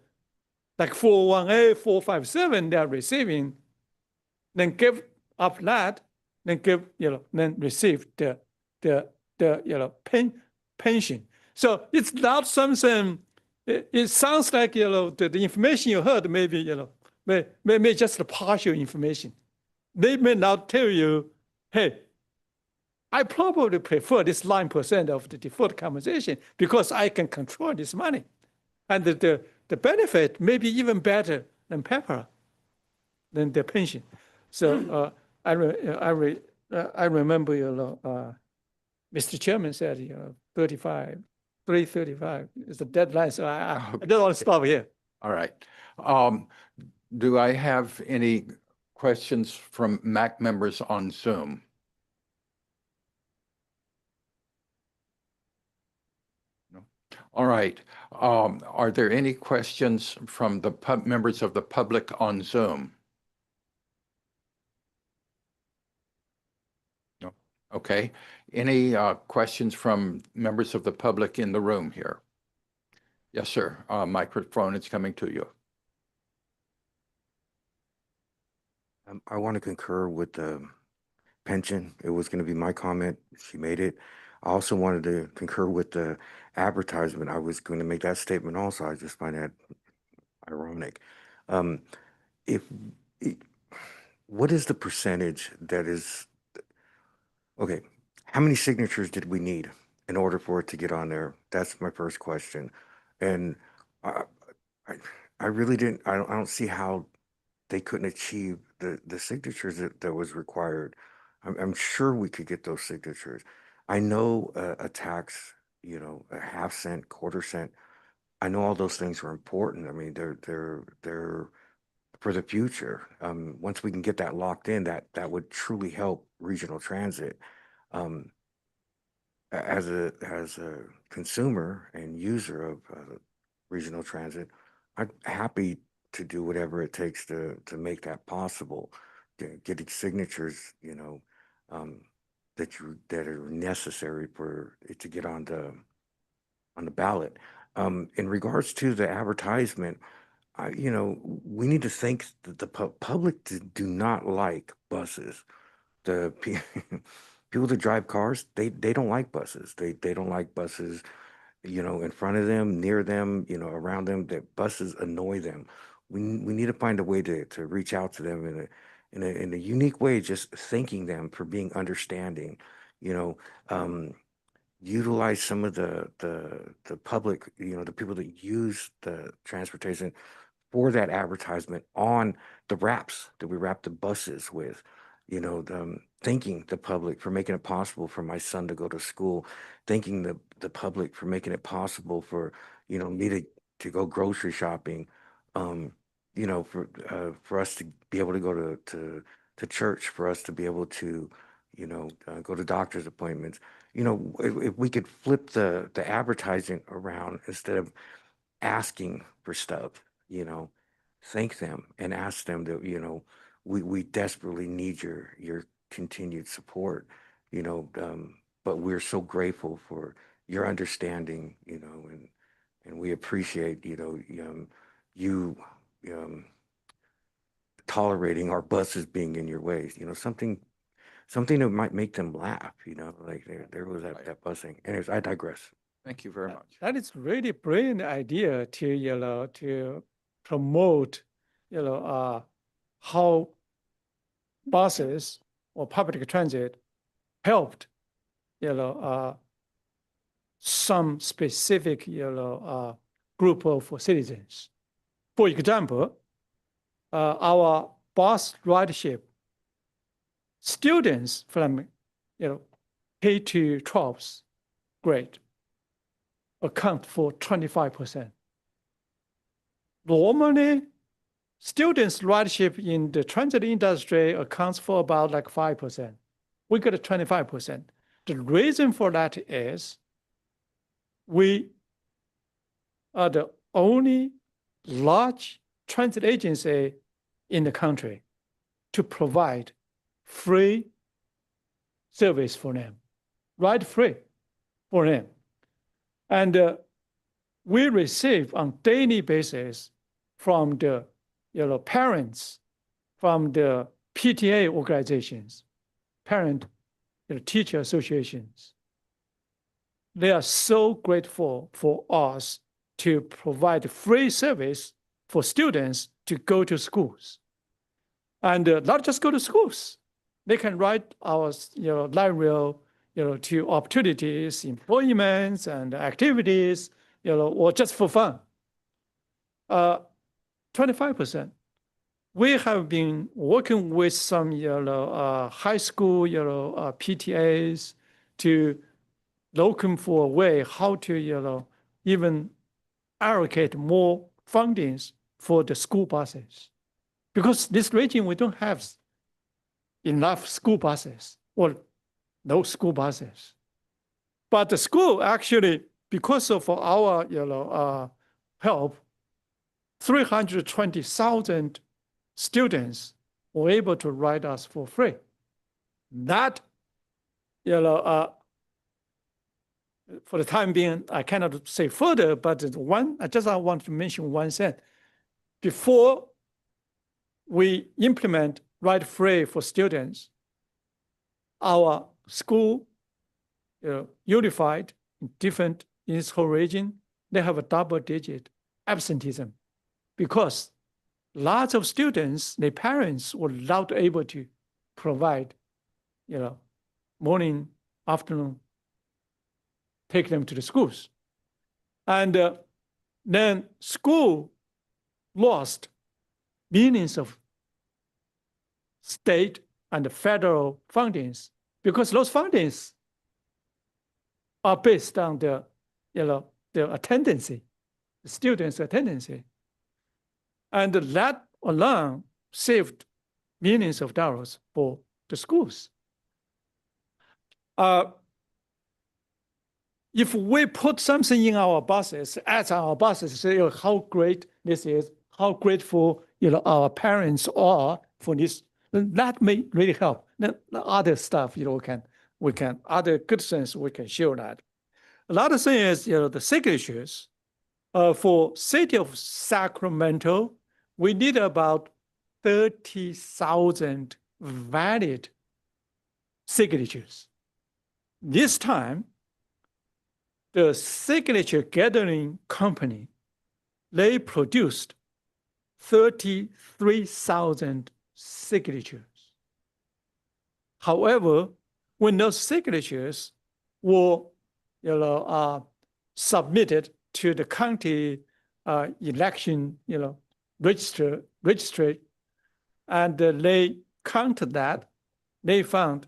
S4: like 401A, 457 they're receiving, then give up that, then then receive the pension. So it's not something. It sounds like the information you heard maybe may just partial information. They may not tell you, hey, I probably prefer this 9% of the deferred compensation because I can control this money, and the benefit may be even better than PEPRA, than the pension. So I remember Mr. Chairman said 3:35 is the deadline, so I don't want to stop here.
S2: All right. Do I have any questions from MAC members on Zoom? No. All right. Are there any questions from the members of the public on Zoom? No. Okay. Any questions from members of the public in the room here? Yes, sir. Microphone is coming to you.
S29: I want to concur with the pension. It was going to be my comment. She made it. I also wanted to concur with the advertisement, I was going to make that statement also. I just find that ironic. If it, what is the percentage that is okay? How many signatures did we need in order for it to get on there? That's my first question, and I, I really didn't. I don't see how they couldn't achieve the signatures that was required. I'm sure we could get those signatures. I know a tax, you know, a half cent, quarter cent. I know all those things are important. I mean, they're for the future. Once we can get that locked in, that would truly help regional transit. Um, as a consumer and user of regional transit, I'm happy to do whatever it takes to make that possible. Getting signatures, you know, that are necessary for it to get on the ballot. In regards to the advertisement, you know, we need to think that the public do not like buses. The people that drive cars, they don't like buses. They don't like buses, you know, in front of them, near them, you know, around them. That buses annoy them. We need to find a way to reach out to them in a unique way, just thanking them for being understanding, you know. Utilize some of the public, you know, the people that use the transportation for that advertisement on the wraps that we wrap the buses with, you know, thanking the public for making it possible for my son to go to school, thanking the public for making it possible for, you know, me to go grocery shopping, you know, for us to be able to go to church, for us to be able to, you know, go to doctor's appointments. You know, if we could flip the advertising around instead of asking for stuff, you know, thank them and ask them that, you know, we desperately need your continued support, you know, but we're so grateful for your understanding, you know, and we appreciate, you know, you tolerating our buses being in your way, you know, something that might make them laugh, you know, like there was that busing. Anyways, I digress.
S2: Thank you very much.
S4: That is really brilliant idea to, you know, to promote, you know, how buses or public transit helped, you know, some specific, you know, group of citizens. For example, our bus ridership, students from, you know, K to 12th grade account for 25%. Normally, students' ridership in the transit industry accounts for about like 5%. We got 25%. The reason for that is we are the only large transit agency in the country to provide free service for them, ride free for them. And we receive on daily basis from the, you know, parents, from the PTA organizations, parent, you know, teacher associations. They are so grateful for us to provide free service for students to go to schools. And not just go to schools. They can ride our, you know, light rail, you know, to opportunities, employments, and activities, you know, or just for fun. 25%. We have been working with some, you know, high school, you know, PTAs to looking for a way how to, you know, even allocate more fundings for the school buses. Because this region, we don't have enough school buses or no school buses. But the school actually, because of our, you know, help, 320,000 students were able to ride us for free. That, you know, for the time being, I cannot say further, but I just want to mention one thing. Before we implement ride free for students, our school, you know, unified in different in this whole region, they have a double-digit absenteeism because lots of students, their parents were not able to provide, morning, afternoon, take them to the schools. And then school lost millions of state and federal fundings because those fundings are based on the attendance, the students' attendance. And that alone saved millions of dollars for the schools. If we put something in our buses, as our buses, say how great this is, how grateful our parents are for this, then that may really help. Then other stuff, we can other good things we can show that. Another thing is the signatures. For city of Sacramento, we need about 30,000 valid signatures. This time, the signature gathering company, they produced 33,000 signatures. However, when those signatures were submitted to the county election registry, and they counted that, they found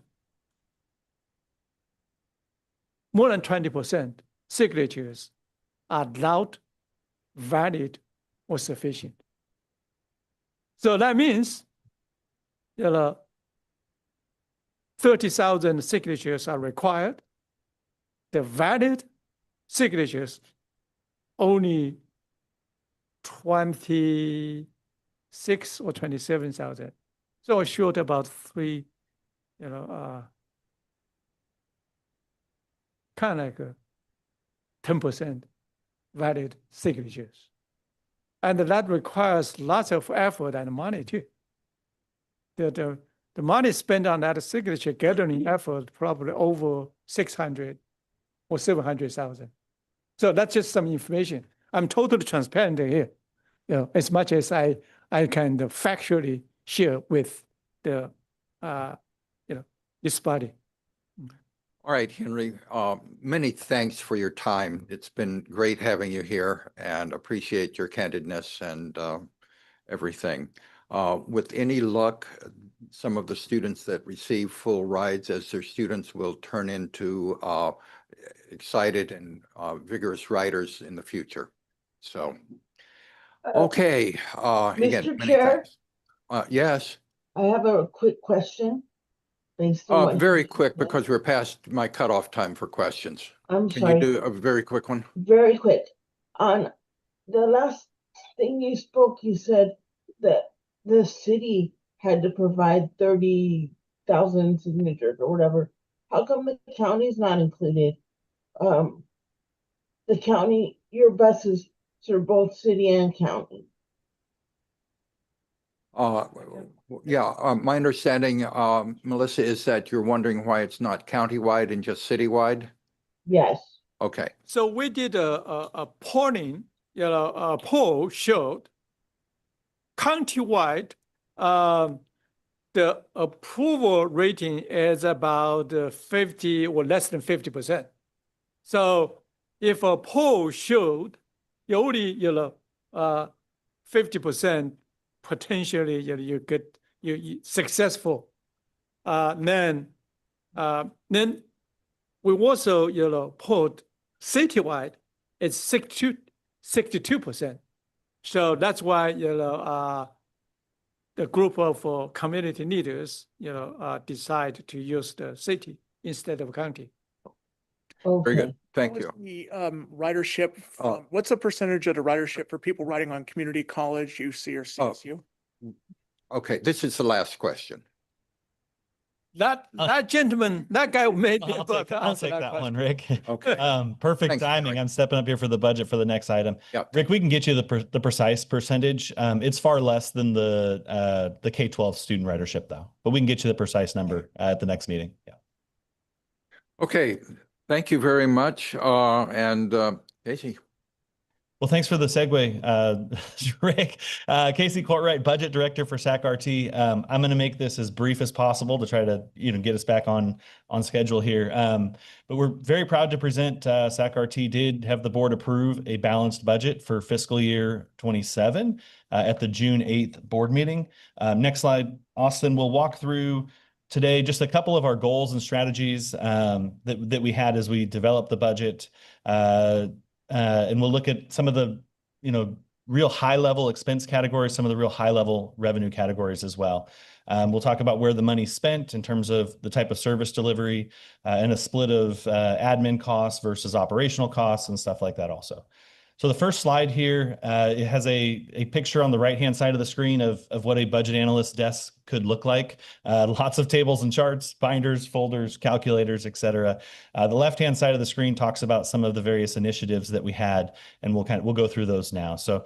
S4: more than 20% signatures are not valid or sufficient. So that means 30,000 signatures are required. The valid signatures only 26 or 27,000. So short about three, kind of like 10% valid signatures. And that requires lots of effort and money too. The money spent on that signature gathering effort probably over 600 or 700,000. So that's just some information. I'm totally transparent here, as much as I can factually share with the, this body.
S2: All right, Henry, many thanks for your time. It's been great having you here and appreciate your candidness and everything. With any luck, some of the students that receive full rides as their students will turn into excited and vigorous riders in the future. So, okay, again,
S7: Mr.
S2: many
S7: Chair?
S2: thanks. Yes.
S7: I have a quick question. Based on what
S2: Very
S7: you
S2: quick,
S7: said.
S2: because we're past my cutoff time for questions.
S7: I'm
S2: Can
S7: sorry.
S2: you do a very quick one?
S7: Very quick. On the last thing you spoke, you said that the city had to provide 30,000 signatures or whatever. How come the county's not included? The county, your buses serve both city and county.
S2: Yeah, my understanding, Melissa, is that you're wondering why it's not countywide and just citywide?
S7: Yes.
S2: Okay.
S4: So we did a polling, a poll showed countywide, the approval rating is about 50 or less than 50%. So if a poll showed you only 50% potentially you get you successful, then we also put citywide it's 62%. So that's why the group of community leaders decide to use the city instead of county.
S7: Okay.
S2: Very good. Thank
S5: What
S2: you.
S5: was the ridership, what's the percentage of the ridership for people riding on community college, UC, or CSU?
S2: Okay, this is the last question.
S4: That gentleman, that guy made me
S9: I'll
S4: about to
S9: I'll
S4: answer
S9: take that
S4: question.
S9: one, Rick.
S2: Okay.
S9: Perfect
S2: Thanks,
S9: timing.
S2: Rick.
S9: I'm stepping up here for the budget for the next item.
S2: Yep.
S9: Rick, we can get you the precise percentage. It's far less than the K-12 student ridership though, but we can get you the precise number at the next meeting. Yeah.
S2: Okay, Thank you very much. Casey.
S9: Well, thanks for the segue, Rick. Casey Courtwright, Budget Director for SAC-RT. I'm going to make this as brief as possible to try to get us back on schedule here. But we're very proud to present SAC-RT did have the board approve a balanced budget for fiscal year 27 at the June 8th board meeting. Next slide, Austin. We'll walk through today just a couple of our goals and strategies that we had as we developed the budget. And we'll look at some of the, real high-level expense categories, some of the real high-level revenue categories as well. We'll talk about where the money's spent in terms of the type of service delivery and a split of admin costs versus operational costs and stuff like that also. So the first slide here, it has a picture on the right-hand side of the screen of what a budget analyst desk could look like. Lots of tables and charts, binders, folders, calculators, etc. The left-hand side of the screen talks about some of the various initiatives that we had, and we'll go through those now. So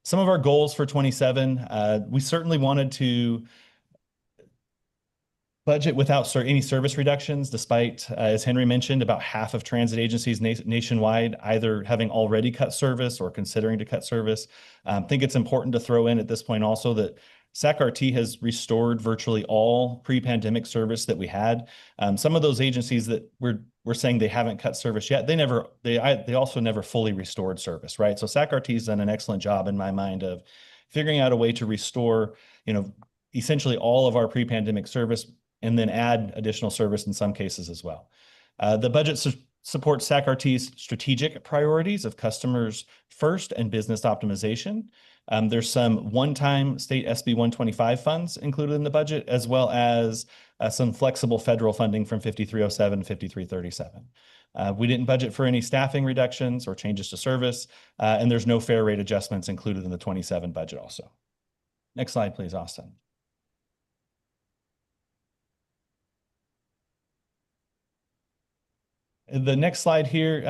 S9: some of our goals for 27, we certainly wanted to budget without any service reductions, despite, as Henry mentioned, about half of transit agencies nationwide either having already cut service or considering to cut service. I think it's important to throw in at this point also that SAC-RT has restored virtually all pre-pandemic service that we had. Some of those agencies that we're saying they haven't cut service yet, they also never fully restored service, right? So SAC-RT has done an excellent job in my mind of figuring out a way to restore, essentially all of our pre-pandemic service and then add additional service in some cases as well. The budget supports SAC-RT's strategic priorities of customers first and business optimization. There's some one-time state SB 125 funds included in the budget, as well as some flexible federal funding from 5307 and 5337. We didn't budget for any staffing reductions or changes to service, and there's no fare rate adjustments included in the 27 budget also. Next slide, please, Austin. The next slide here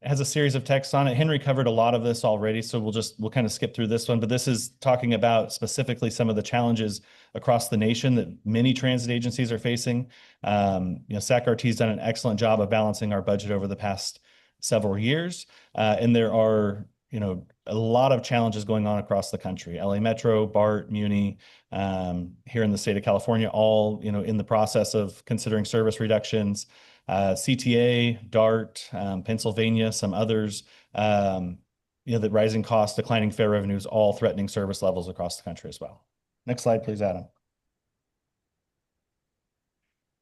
S9: has a series of texts on it. Henry covered a lot of this already, so we'll kind of skip through this one, but this is talking about specifically some of the challenges across the nation that many transit agencies are facing. SAC-RT has done an excellent job of balancing our budget over the past several years, and there are a lot of challenges going on across the country. LA Metro, BART, Muni, here in the state of California, all in the process of considering service reductions. CTA, DART, Pennsylvania, some others, the rising costs, declining fare revenues, all threatening service levels across the country as well. Next slide, please, Adam.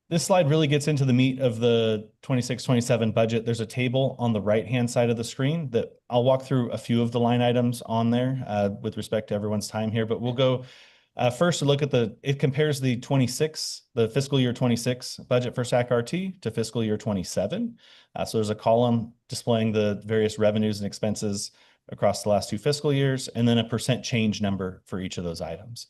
S9: This slide really gets into the meat of the 26-27 budget. There's a table on the right-hand side of the screen that I'll walk through a few of the line items on there with respect to everyone's time here, but we'll go first to look at it compares the fiscal year 26 budget for SAC-RT to fiscal year 27. So there's a column displaying the various revenues and expenses across the last two fiscal years, and then a percent change number for each of those items.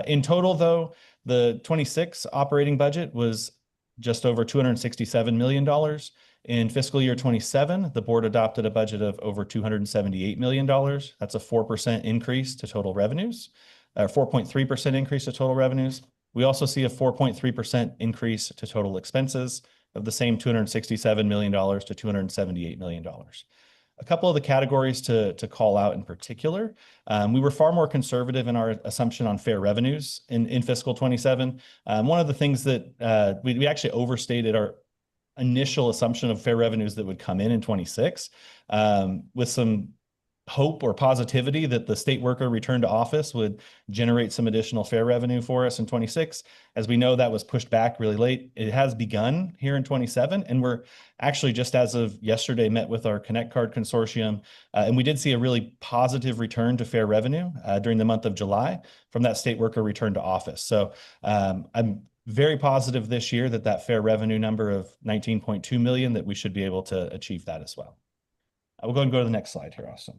S9: In total, though, the 26 operating budget was just over $267 million. In fiscal year 27, the board adopted a budget of over $278 million. That's a 4% increase to total revenues. 4.3% increase to total revenues. We also see a 4.3% increase to total expenses of the same $267 million to $278 million. A couple of the categories to call out in particular, we were far more conservative in our assumption on fare revenues in fiscal 27. One of the things that we actually overstated our initial assumption of fare revenues that would come in 26 with some hope or positivity that the state worker return to office would generate some additional fare revenue for us in 26. As we know, that was pushed back really late. It has begun here in 27, and we're actually just as of yesterday met with our Connect Card Consortium, and we did see a really positive return to fare revenue during the month of July from that state worker return to office. So I'm very positive this year that fare revenue number of 19.2 million, that we should be able to achieve that as well. We'll go and go to the next slide here, Austin.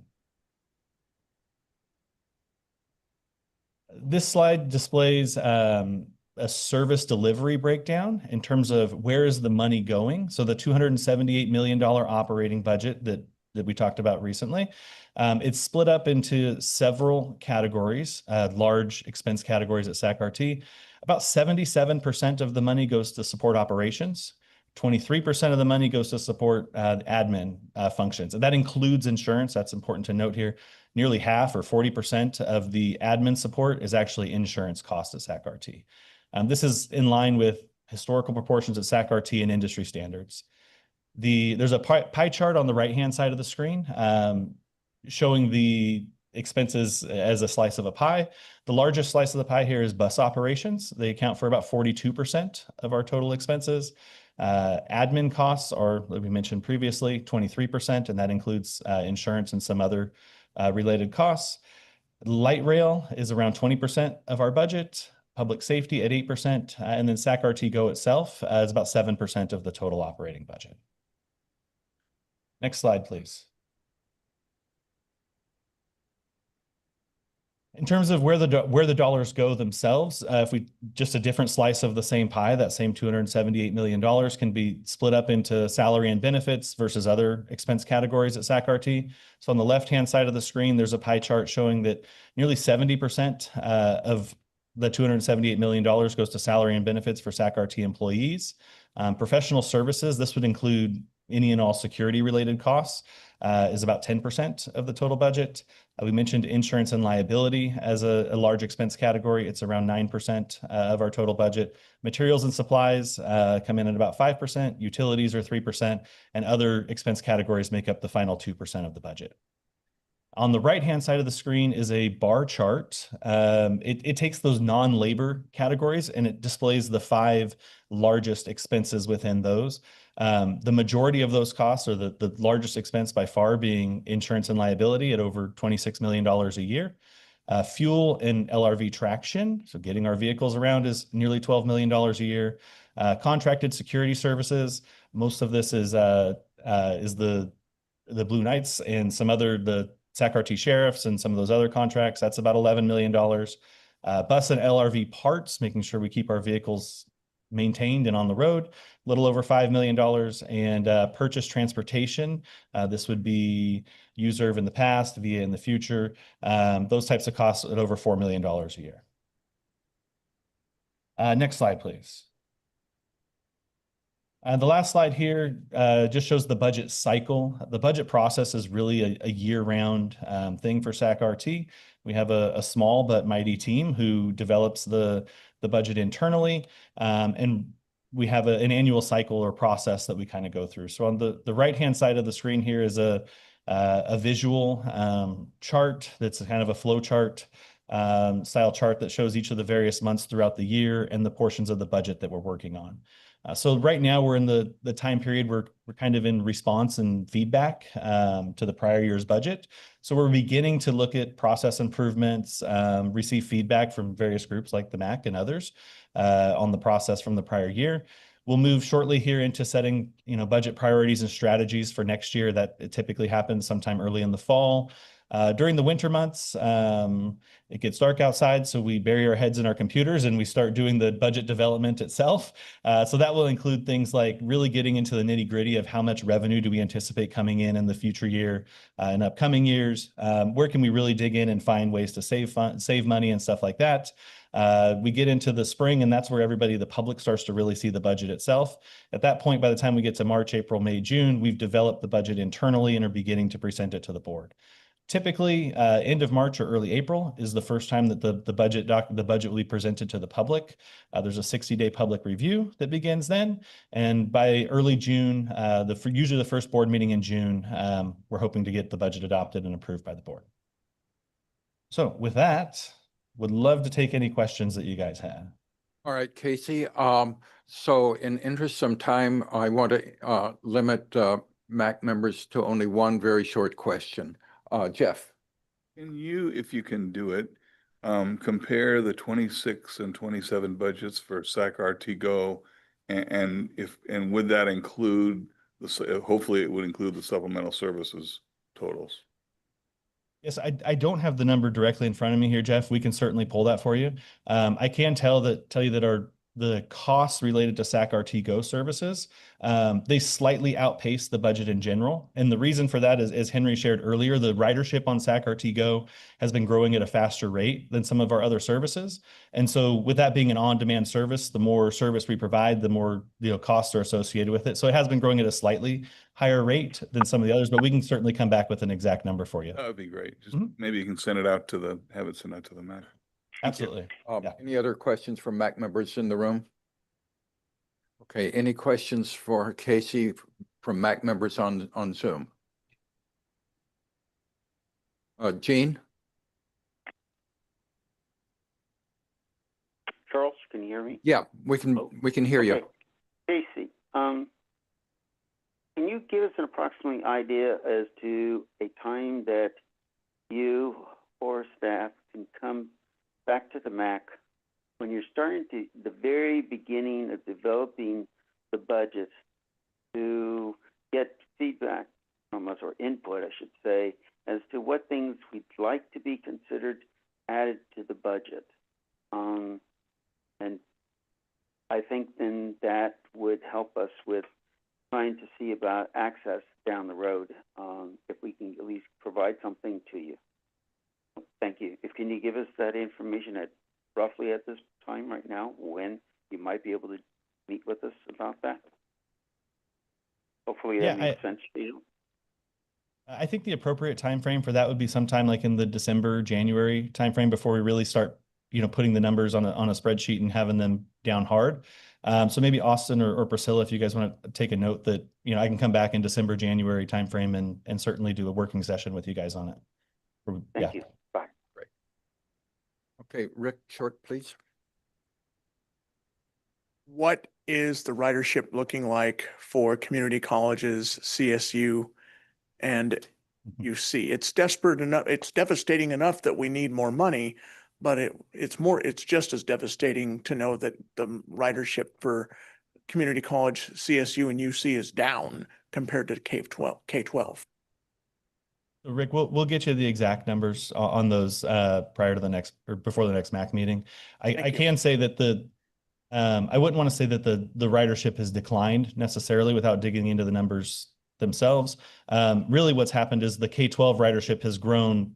S9: This slide displays a service delivery breakdown in terms of where is the money going. So the $278 million operating budget that we talked about recently, it's split up into several categories, large expense categories at SAC-RT. About 77% of the money goes to support operations. 23% of the money goes to support admin functions. And that includes insurance. That's important to note here. Nearly half or 40% of the admin support is actually insurance cost at SAC-RT. This is in line with historical proportions at SAC-RT and industry standards. There's a pie chart on the right-hand side of the screen showing the expenses as a slice of a pie. The largest slice of the pie here is bus operations. They account for about 42% of our total expenses. Admin costs are, like we mentioned previously, 23%, and that includes insurance and some other related costs. Light rail is around 20% of our budget. Public safety at 8%, and then SAC-RT Go itself is about 7% of the total operating budget. Next slide, please. In terms of where the dollars go themselves, if we just a different slice of the same pie, that same $278 million can be split up into salary and benefits versus other expense categories at SAC-RT. So on the left-hand side of the screen, there's a pie chart showing that nearly 70% of the $278 million goes to salary and benefits for SAC-RT employees. Professional services, this would include any and all security-related costs, is about 10% of the total budget. We mentioned insurance and liability as a large expense category. It's around 9% of our total budget. Materials and supplies come in at about 5%. Utilities are 3%, and other expense categories make up the final 2% of the budget. On the right-hand side of the screen is a bar chart. It takes those non-labor categories and it displays the 5 largest expenses within those. The majority of those costs, or the largest expense by far, being insurance and liability at over $26 million a year. Fuel and LRV traction, so getting our vehicles around, is nearly $12 million a year. Contracted security services, most of this is the Blue Knights and some other, the SAC-RT sheriffs and some of those other contracts. That's about $11 million. Bus and LRV parts, making sure we keep our vehicles maintained and on the road, a little over $5 million. And purchase transportation, this would be USERV in the past, VIA in the future. Those types of costs at over $4 million a year. Next slide, please. The last slide here just shows the budget cycle. The budget process is really a year-round thing for SAC-RT. We have a small but mighty team who develops the budget internally, and we have an annual cycle or process that we kind of go through. So on the right-hand side of the screen here is a visual chart that's kind of a flow chart style chart that shows each of the various months throughout the year and the portions of the budget that we're working on. So right now we're in the time period we're kind of in response and feedback to the prior year's budget. So we're beginning to look at process improvements, receive feedback from various groups like the MAC and others on the process from the prior year. We'll move shortly here into setting, budget priorities and strategies for next year. That it typically happens sometime early in the fall. During the winter months, it gets dark outside, so we bury our heads in our computers and we start doing the budget development itself. So that will include things like really getting into the nitty-gritty of how much revenue do we anticipate coming in the future year and upcoming years. Where can we really dig in and find ways to save money and stuff like that. We get into the spring, and that's where the public starts to really see the budget itself. At that point, by the time we get to March, April, May, June, we've developed the budget internally and are beginning to present it to the board. Typically, end of March or early April is the first time that the budget will be presented to the public. There's a 60-day public review that begins then, and by early June, usually the first board meeting in June, we're hoping to get the budget adopted and approved by the board. So with that, would love to take any questions that you guys have.
S2: All right, Casey. So in interest of time, I want to limit MAC members to only one very short question. Jeff.
S3: Can you, if you can do it, compare the 26 and 27 budgets for SAC-RT Go, and would that include hopefully it would include the supplemental services totals?
S9: Yes, I don't have the number directly in front of me here, Jeff. We can certainly pull that for you. I can tell you that the costs related to SAC-RT Go services, they slightly outpace the budget in general. And the reason for that is, as Henry shared earlier, the ridership on SAC-RT Go has been growing at a faster rate than some of our other services. And so with that being an on-demand service, the more service we provide, the more costs are associated with it. So it has been growing at a slightly higher rate than some of the others, but we can certainly come back with an exact number for you.
S3: That would be great. Just maybe you can send it out to have it sent out to the MAC.
S9: Absolutely.
S2: Any other questions from MAC members in the room? Okay, any questions for Casey from MAC members on Zoom? Gene?
S11: Charles, can you hear me?
S2: Yeah, we can hear you.
S11: Casey, can you give us an approximate idea as to a time that you or staff can come back to the MAC when you're starting to the very beginning of developing the budget to get feedback from us, or input, I should say, as to what things we'd like to be considered added to the budget? And I think then that would help us with trying to see about access down the road, if we can at least provide something to you. Thank you. Can you give us that information roughly at this time right now, when you might be able to meet with us about that? Hopefully that makes sense to you.
S9: I think the appropriate time frame for that would be sometime like in the December, January timeframe before we really start, putting the numbers on a spreadsheet and having them down hard. So maybe Austin or Priscilla, if you guys want to take a note that, I can come back in December, January timeframe and certainly do a working session with you guys on it.
S11: Thank you. Bye.
S2: Great. Okay, Rick Short, please.
S5: What is the ridership looking like for community colleges, CSU, and UC? It's desperate enough, it's devastating enough that we need more money, but it's just as devastating to know that the ridership for community college, CSU, and UC is down compared to K-12.
S9: Rick, we'll get you the exact numbers on those prior to the next or before the next MAC meeting. I can say that I wouldn't want to say that the ridership has declined necessarily without digging into the numbers themselves. Really what's happened is the K-12 ridership has grown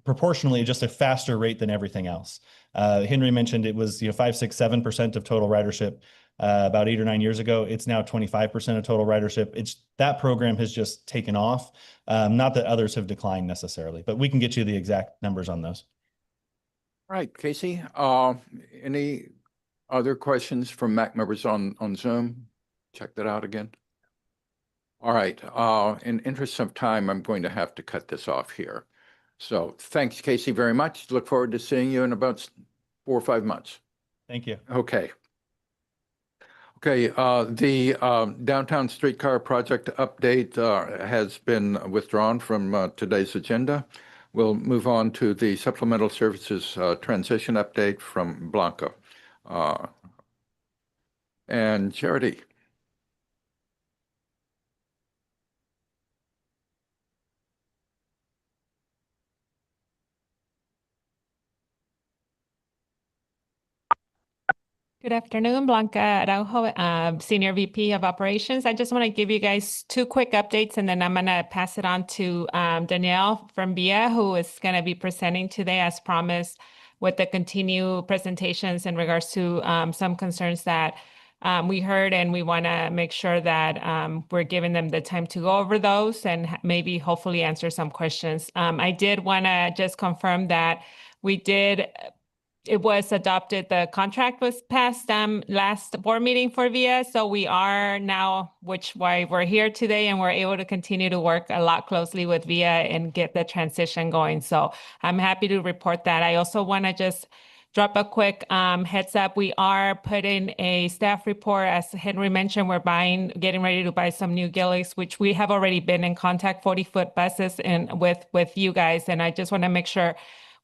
S9: proportionally just a faster rate than everything else. Henry mentioned it was 5, 6, 7% of total ridership about 8 or 9 years ago. It's now 25% of total ridership. That program has just taken off. Not that others have declined necessarily, but we can get you the exact numbers on those.
S2: All right, Casey, any other questions from MAC members on Zoom? Check that out again. All right, in interest of time, I'm going to have to cut this off here. So thanks, Casey, very much. Look forward to seeing you in about 4 or 5 months.
S9: Thank you.
S2: Okay. Okay, the downtown streetcar project update has been withdrawn from today's agenda. We'll move on to the supplemental services transition update from Blanca. And Charity.
S10: Good afternoon, Blanca Araujo, Senior VP of Operations. I just want to give you guys 2 quick updates, and then I'm going to pass it on to Danielle from VIA, who is going to be presenting today as promised with the continued presentations in regards to some concerns that we heard, and we want to make sure that we're giving them the time to go over those and maybe hopefully answer some questions. I did want to just confirm that it was adopted, the contract was passed last board meeting for VIA. So we are now, why we're here today, and we're able to continue to work a lot closely with VIA and get the transition going. So I'm happy to report that. I also want to just drop a quick heads up. We are putting a staff report. As Henry mentioned, we're getting ready to buy some new Gillies, which we have already been in contact, 40-foot buses with you guys. And I just want to make sure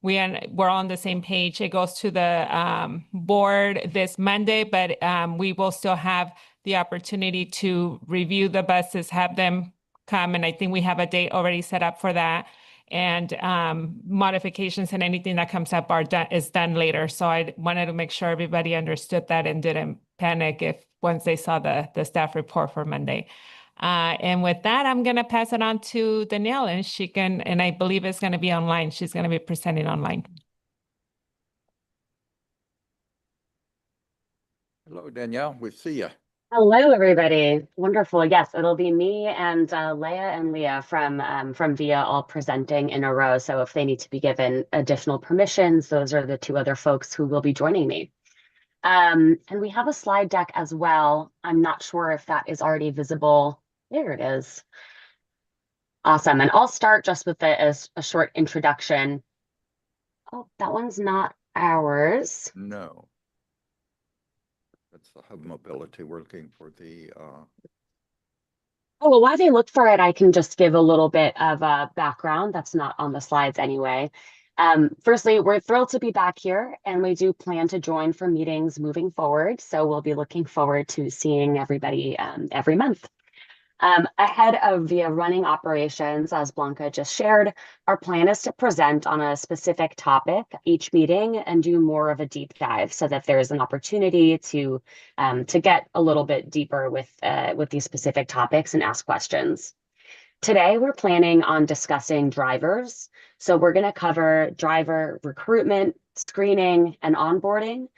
S10: we're on the same page. It goes to the board this Monday, but we will still have the opportunity to review the buses, have them come, and I think we have a date already set up for that. and modifications and anything that comes up is done later. So I wanted to make sure everybody understood that and didn't panic if once they saw the staff report for Monday. And with that, I'm going to pass it on to Danielle, and she can, and I believe it's going to be online. She's going to be presenting online.
S2: Hello, Danielle. We see you.
S37: Hello, everybody. Wonderful. Yes, it'll be me and Leah from VIA all presenting in a row. So if they need to be given additional permissions, those are the two other folks who will be joining me. And we have a slide deck as well. I'm not sure if that is already visible. There it is. Awesome. And I'll start just with a short introduction. Oh, that one's not ours.
S2: No. That's the hub mobility. We're looking for the
S37: Oh, well, while they look for it, I can just give a little bit of a background that's not on the slides anyway. Firstly, we're thrilled to be back here, and we do plan to join for meetings moving forward. So we'll be looking forward to seeing everybody every month. Ahead of VIA running operations, as Blanca just shared, our plan is to present on a specific topic each meeting and do more of a deep dive so that there's an opportunity to get a little bit deeper with these specific topics and ask questions. Today, we're planning on discussing drivers. So we're going to cover driver recruitment, screening, and onboarding,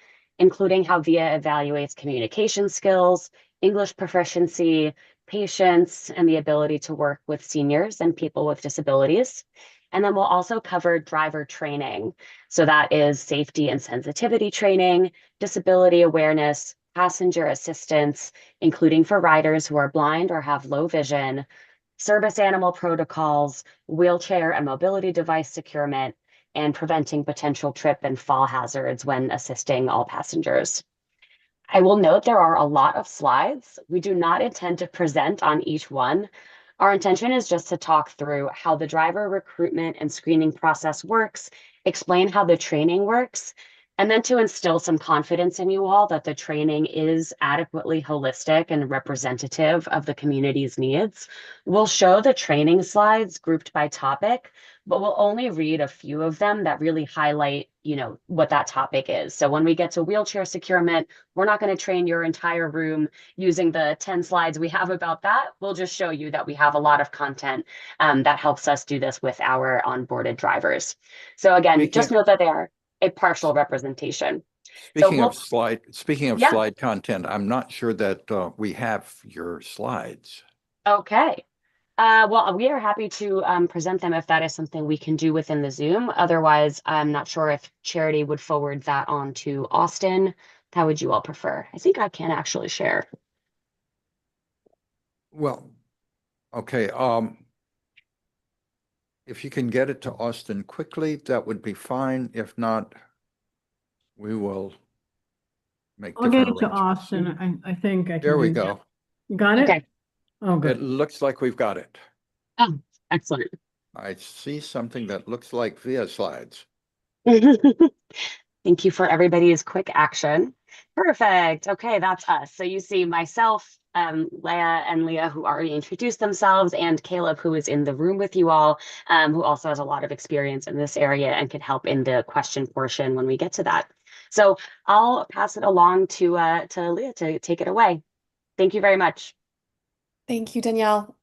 S37: including how VIA evaluates communication skills, English proficiency, patience, and the ability to work with seniors and people with disabilities. And then we'll also cover driver training. So that is safety and sensitivity training, disability awareness, passenger assistance, including for riders who are blind or have low vision, service animal protocols, wheelchair and mobility device securement, and preventing potential trip and fall hazards when assisting all passengers. I will note there are a lot of slides. We do not intend to present on each one. Our intention is just to talk through how the driver recruitment and screening process works, explain how the training works, and then to instill some confidence in you all that the training is adequately holistic and representative of the community's needs. We'll show the training slides grouped by topic, but we'll only read a few of them that really highlight, what that topic is. So when we get to wheelchair securement, we're not going to train your entire room using the 10 slides we have about that. We'll just show you that we have a lot of content that helps us do this with our onboarded drivers. So again, just know that they are a partial representation.
S2: Speaking of
S37: Yeah.
S2: slide content, I'm not sure that we have your slides.
S37: Okay. Well, we are happy to present them if that is something we can do within the Zoom. Otherwise, I'm not sure if Charity would forward that on to Austin. How would you all prefer? I think I can actually share.
S2: Well, okay. If you can get it to Austin quickly, that would be fine. If not, we will make
S1: I'll get it
S2: different
S1: to
S2: arrangements.
S1: Austin. I think I can
S2: There we
S1: do
S2: go.
S1: that. You got it?
S37: Okay.
S1: Oh,
S2: It
S1: good.
S2: looks like we've got it.
S37: Oh, excellent.
S2: I see something that looks like VIA slides.
S37: Thank you for everybody's quick action. Perfect. Okay, that's us. So you see myself, Leah and Leah, who already introduced themselves, and Caleb, who is in the room with you all, who also has a lot of experience in this area and can help in the question portion when we get to that. So I'll pass it along to Leah to take it away. Thank you very much.
S39: Thank you, Danielle.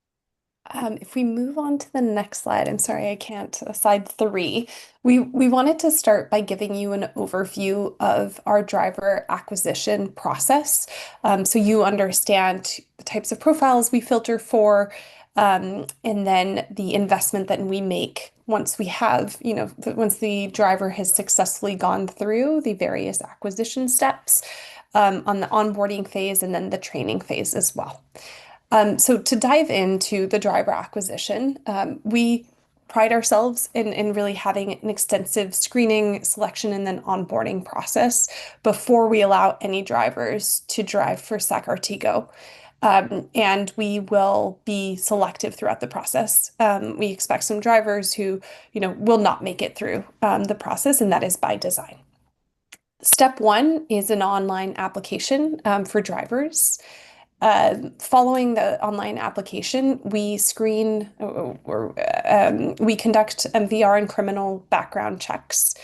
S39: If we move on to the next slide, I'm sorry, I can't, slide 3. We wanted to start by giving you an overview of our driver acquisition process. So you understand the types of profiles we filter for, and then the investment that we make once we have, once the driver has successfully gone through the various acquisition steps, on the onboarding phase and then the training phase as well. So to dive into the driver acquisition, we pride ourselves in really having an extensive screening, selection, and then onboarding process before we allow any drivers to drive for SAC-RT-GO. And we will be selective throughout the process. We expect some drivers who, will not make it through the process, and that is by design. Step 1 is an online application for drivers. Following the online application, we screen or we conduct MVR and criminal background checks.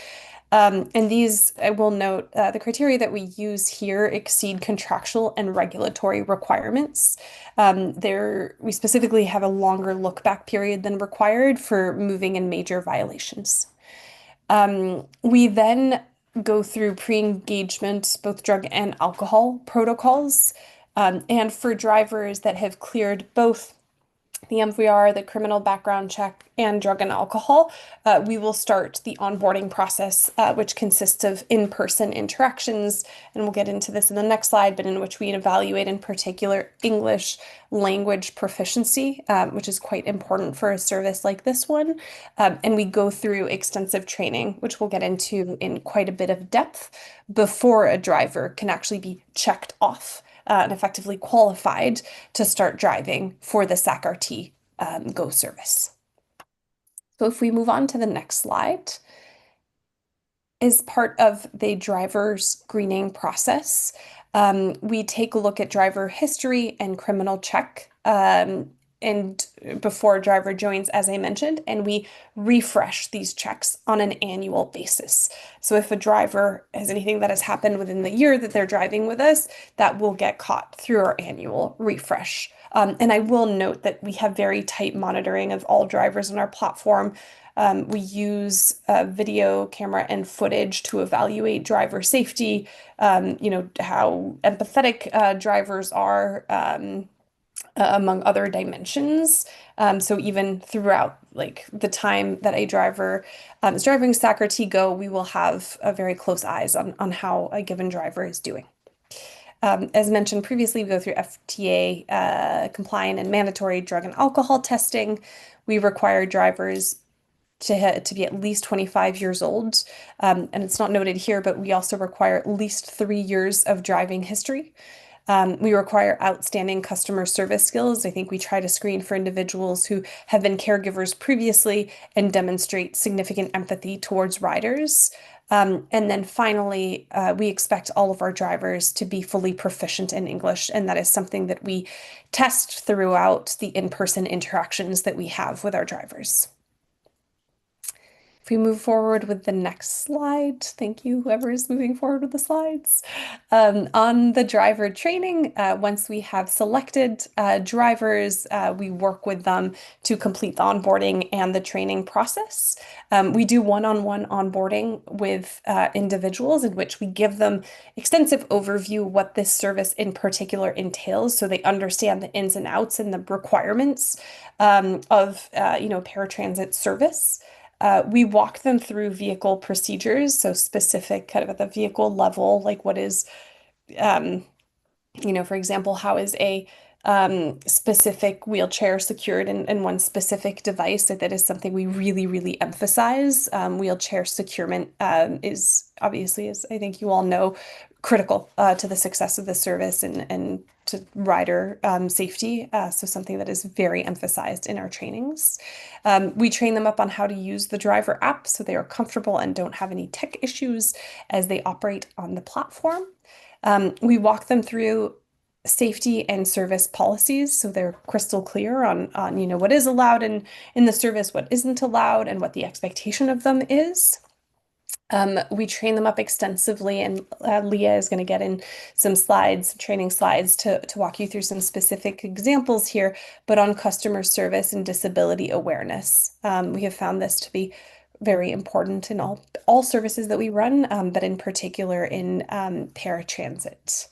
S39: And these, I will note, the criteria that we use here exceed contractual and regulatory requirements. We specifically have a longer look back period than required for moving and major violations. We then go through pre-engagement, both drug and alcohol protocols. And for drivers that have cleared both the MVR, the criminal background check, and drug and alcohol, we will start the onboarding process, which consists of in-person interactions. And we'll get into this in the next slide, but in which we evaluate in particular English language proficiency, which is quite important for a service like this one. And we go through extensive training, which we'll get into in quite a bit of depth before a driver can actually be checked off and effectively qualified to start driving for the SAC-RT Go service. So if we move on to the next slide, as part of the driver screening process, we take a look at driver history and criminal check and before a driver joins, as I mentioned, and we refresh these checks on an annual basis. So if a driver has anything that has happened within the year that they're driving with us, that will get caught through our annual refresh. And I will note that we have very tight monitoring of all drivers on our platform. We use video camera and footage to evaluate driver safety, how empathetic drivers are, among other dimensions. So even throughout the time that a driver is driving SAC-RT Go, we will have very close eyes on how a given driver is doing. As mentioned previously, we go through FTA compliant and mandatory drug and alcohol testing. We require drivers to be at least 25 years old. And it's not noted here, but we also require at least 3 years of driving history. We require outstanding customer service skills. I think we try to screen for individuals who have been caregivers previously and demonstrate significant empathy towards riders. And then finally, we expect all of our drivers to be fully proficient in English, and that is something that we test throughout the in-person interactions that we have with our drivers. If we move forward with the next slide, thank you, whoever is moving forward with the slides. On the driver training, once we have selected drivers, we work with them to complete the onboarding and the training process. We do one-on-one onboarding with individuals in which we give them extensive overview what this service in particular entails, so they understand the ins and outs and the requirements of paratransit service. We walk them through vehicle procedures, so specific kind of at the vehicle level, like what is, for example, how is a specific wheelchair secured in one specific device. That is something we really, really emphasize. Wheelchair securement is obviously, as I think you all know, critical to the success of the service and to rider safety. So something that is very emphasized in our trainings. We train them up on how to use the driver app so they are comfortable and don't have any tech issues as they operate on the platform. We walk them through safety and service policies so they're crystal clear on what is allowed in the service, what isn't allowed, and what the expectation of them is. We train them up extensively, and Leah is going to get in some slides, training slides, to walk you through some specific examples here, but on customer service and disability awareness. We have found this to be very important in all services that we run, but in particular in paratransit.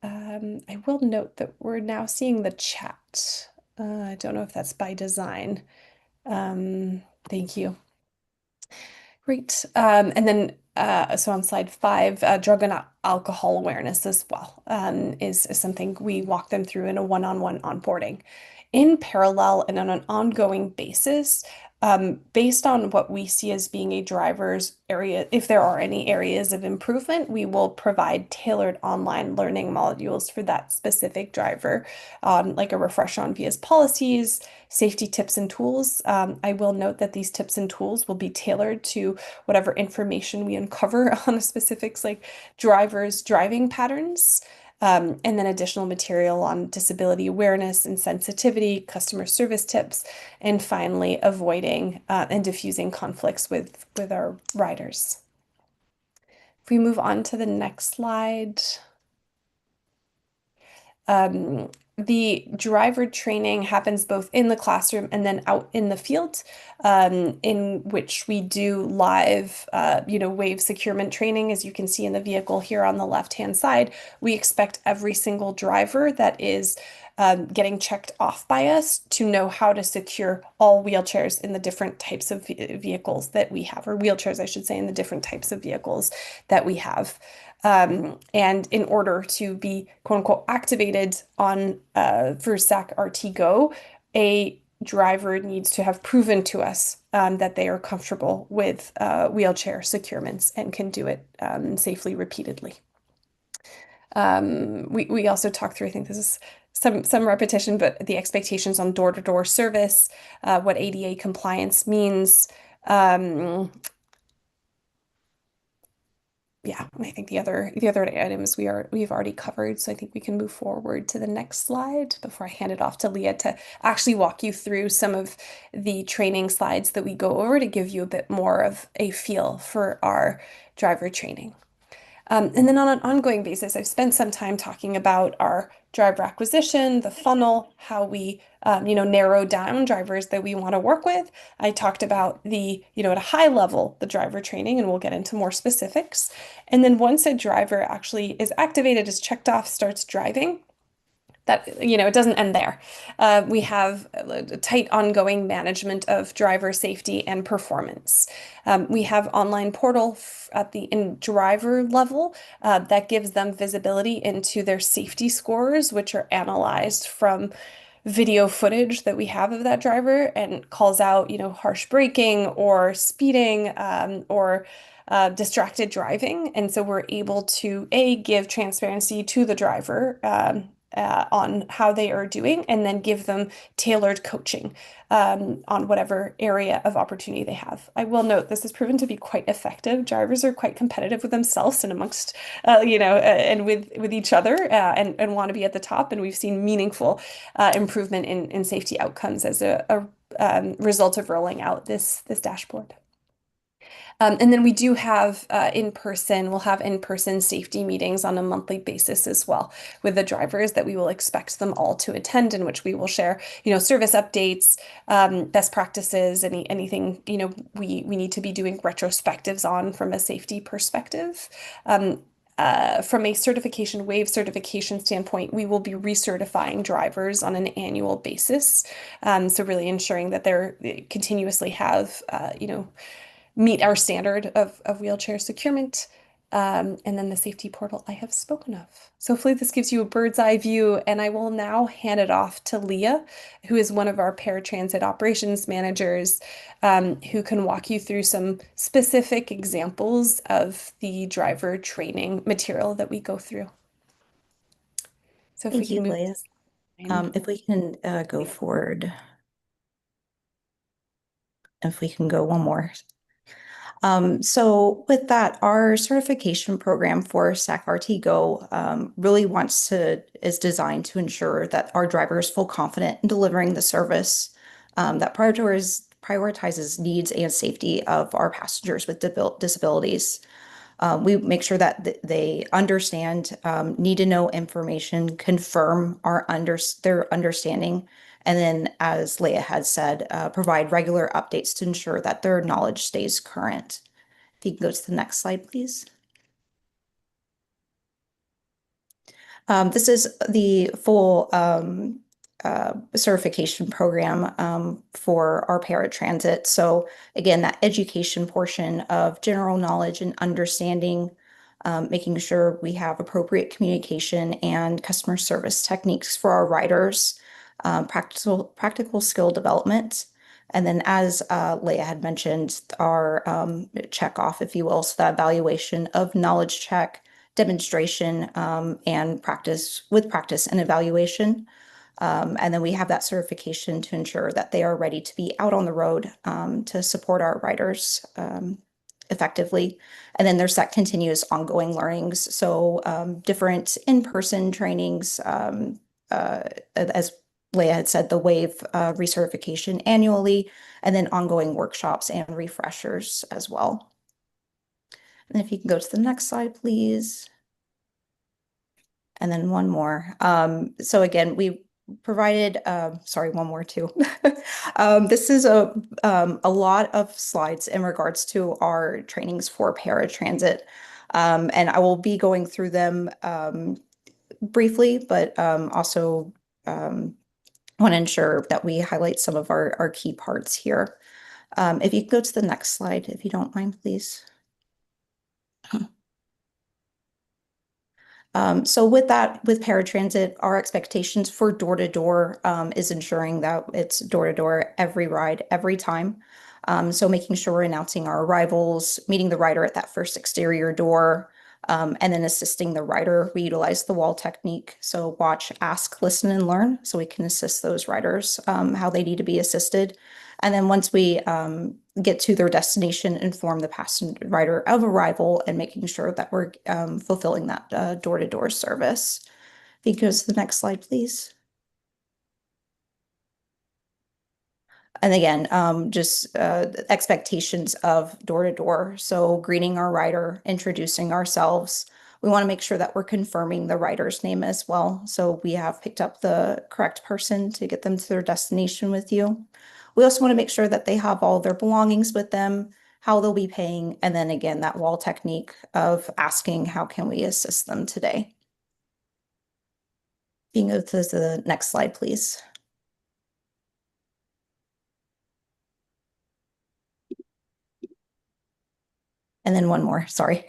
S39: I will note that we're now seeing the chat. I don't know if that's by design. Thank you. Great. And then, so on slide 5, drug and alcohol awareness as well is something we walk them through in a one-on-one onboarding. In parallel and on an ongoing basis, based on what we see as being a driver's area, if there are any areas of improvement, we will provide tailored online learning modules for that specific driver, like a refresher on VIA's policies, safety tips and tools. I will note that these tips and tools will be tailored to whatever information we uncover on a specifics like drivers' driving patterns. and then additional material on disability awareness and sensitivity, customer service tips, and finally avoiding and diffusing conflicts with our riders. If we move on to the next slide. The driver training happens both in the classroom and then out in the field, in which we do live, wave securement training. As you can see in the vehicle here on the left-hand side, we expect every single driver that is getting checked off by us to know how to secure all wheelchairs in the different types of vehicles that we have, or wheelchairs, I should say, in the different types of vehicles that we have. And in order to be quote unquote activated on for SAC-RT Go, a driver needs to have proven to us that they are comfortable with wheelchair securements and can do it safely, repeatedly. We also talked through, I think this is some repetition, but the expectations on door-to-door service, what ADA compliance means. Yeah, I think the other items we've already covered, so I think we can move forward to the next slide before I hand it off to Leah to actually walk you through some of the training slides that we go over to give you a bit more of a feel for our driver training. And then on an ongoing basis, I've spent some time talking about our driver acquisition, the funnel, how we narrow down drivers that we want to work with. I talked about at a high level, the driver training, and we'll get into more specifics. And then once a driver actually is activated, is checked off, starts driving, that, it doesn't end there. We have a tight ongoing management of driver safety and performance. We have online portal at the driver level that gives them visibility into their safety scores, which are analyzed from video footage that we have of that driver and calls out, harsh braking or speeding or distracted driving. And so we're able to, give transparency to the driver on how they are doing, and then give them tailored coaching on whatever area of opportunity they have. I will note this has proven to be quite effective. Drivers are quite competitive with themselves and amongst, and with each other, and want to be at the top. And we've seen meaningful improvement in safety outcomes as a result of rolling out this dashboard. And then we do have we'll have in-person safety meetings on a monthly basis as well with the drivers that we will expect them all to attend, in which we will share, service updates, best practices, anything, we need to be doing retrospectives on from a safety perspective. From a wave certification standpoint, we will be recertifying drivers on an annual basis. So really ensuring that they continuously have, meet our standard of wheelchair securement, and then the safety portal I have spoken of. So hopefully this gives you a bird's eye view, and I will now hand it off to Leah, who is one of our paratransit operations managers, who can walk you through some specific examples of the driver training material that we go through. So if
S38: Thank
S39: we can
S38: you,
S39: move
S38: Leah. If we can go forward. If we can go one more. So with that, our certification program for SAC-RT Go really is designed to ensure that our drivers feel confident in delivering the service that prioritizes needs and safety of our passengers with disabilities. We make sure that they understand need to know information, confirm their understanding, and then, as Leah had said, provide regular updates to ensure that their knowledge stays current. If you can go to the next slide, please. This is the full certification program for our paratransit. So again, that education portion of general knowledge and understanding, making sure we have appropriate communication and customer service techniques for our riders, practical skill development. And then, as Leah had mentioned, our check off, if you will, so that evaluation of knowledge check, demonstration, and practice and evaluation. And then we have that certification to ensure that they are ready to be out on the road to support our riders effectively. And then there's that continuous ongoing learnings. So different in-person trainings, as Leah had said, the WAVE recertification annually, and then ongoing workshops and refreshers as well. And if you can go to the next slide, please. And then one more. So again, we provided, sorry, one more too. This is a lot of slides in regards to our trainings for paratransit. And I will be going through them briefly, but also want to ensure that we highlight some of our key parts here. If you could go to the next slide, if you don't mind, please. So with that, with paratransit, our expectations for door-to-door is ensuring that it's door-to-door every ride, every time. So making sure we're announcing our arrivals, meeting the rider at that first exterior door, and then assisting the rider. We utilize the wall technique. So watch, ask, listen, and learn, so we can assist those riders how they need to be assisted. And then once we get to their destination, inform the passenger rider of arrival and making sure that we're fulfilling that door-to-door service. If you go to the next slide, please. And again, just expectations of door-to-door. So greeting our rider, introducing ourselves. We want to make sure that we're confirming the rider's name as well. So we have picked up the correct person to get them to their destination with you. We also want to make sure that they have all their belongings with them, how they'll be paying, and then again, that wall technique of asking, how can we assist them today? You can go to the next slide, please. And then one more, sorry.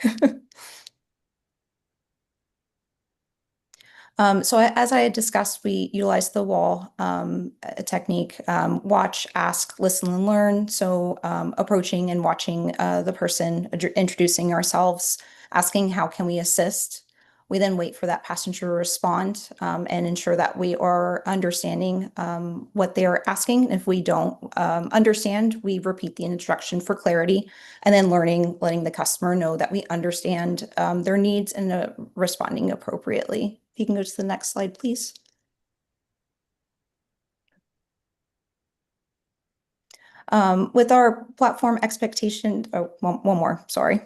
S38: So as I had discussed, we utilize the wall technique, watch, ask, listen, and learn. So approaching and watching the person, introducing ourselves, asking how can we assist. We then wait for that passenger to respond and ensure that we are understanding what they are asking. If we don't understand, we repeat the instruction for clarity, and then letting the customer know that we understand their needs and responding appropriately. If you can go to the next slide, please. With our platform expectation, oh, one more, sorry.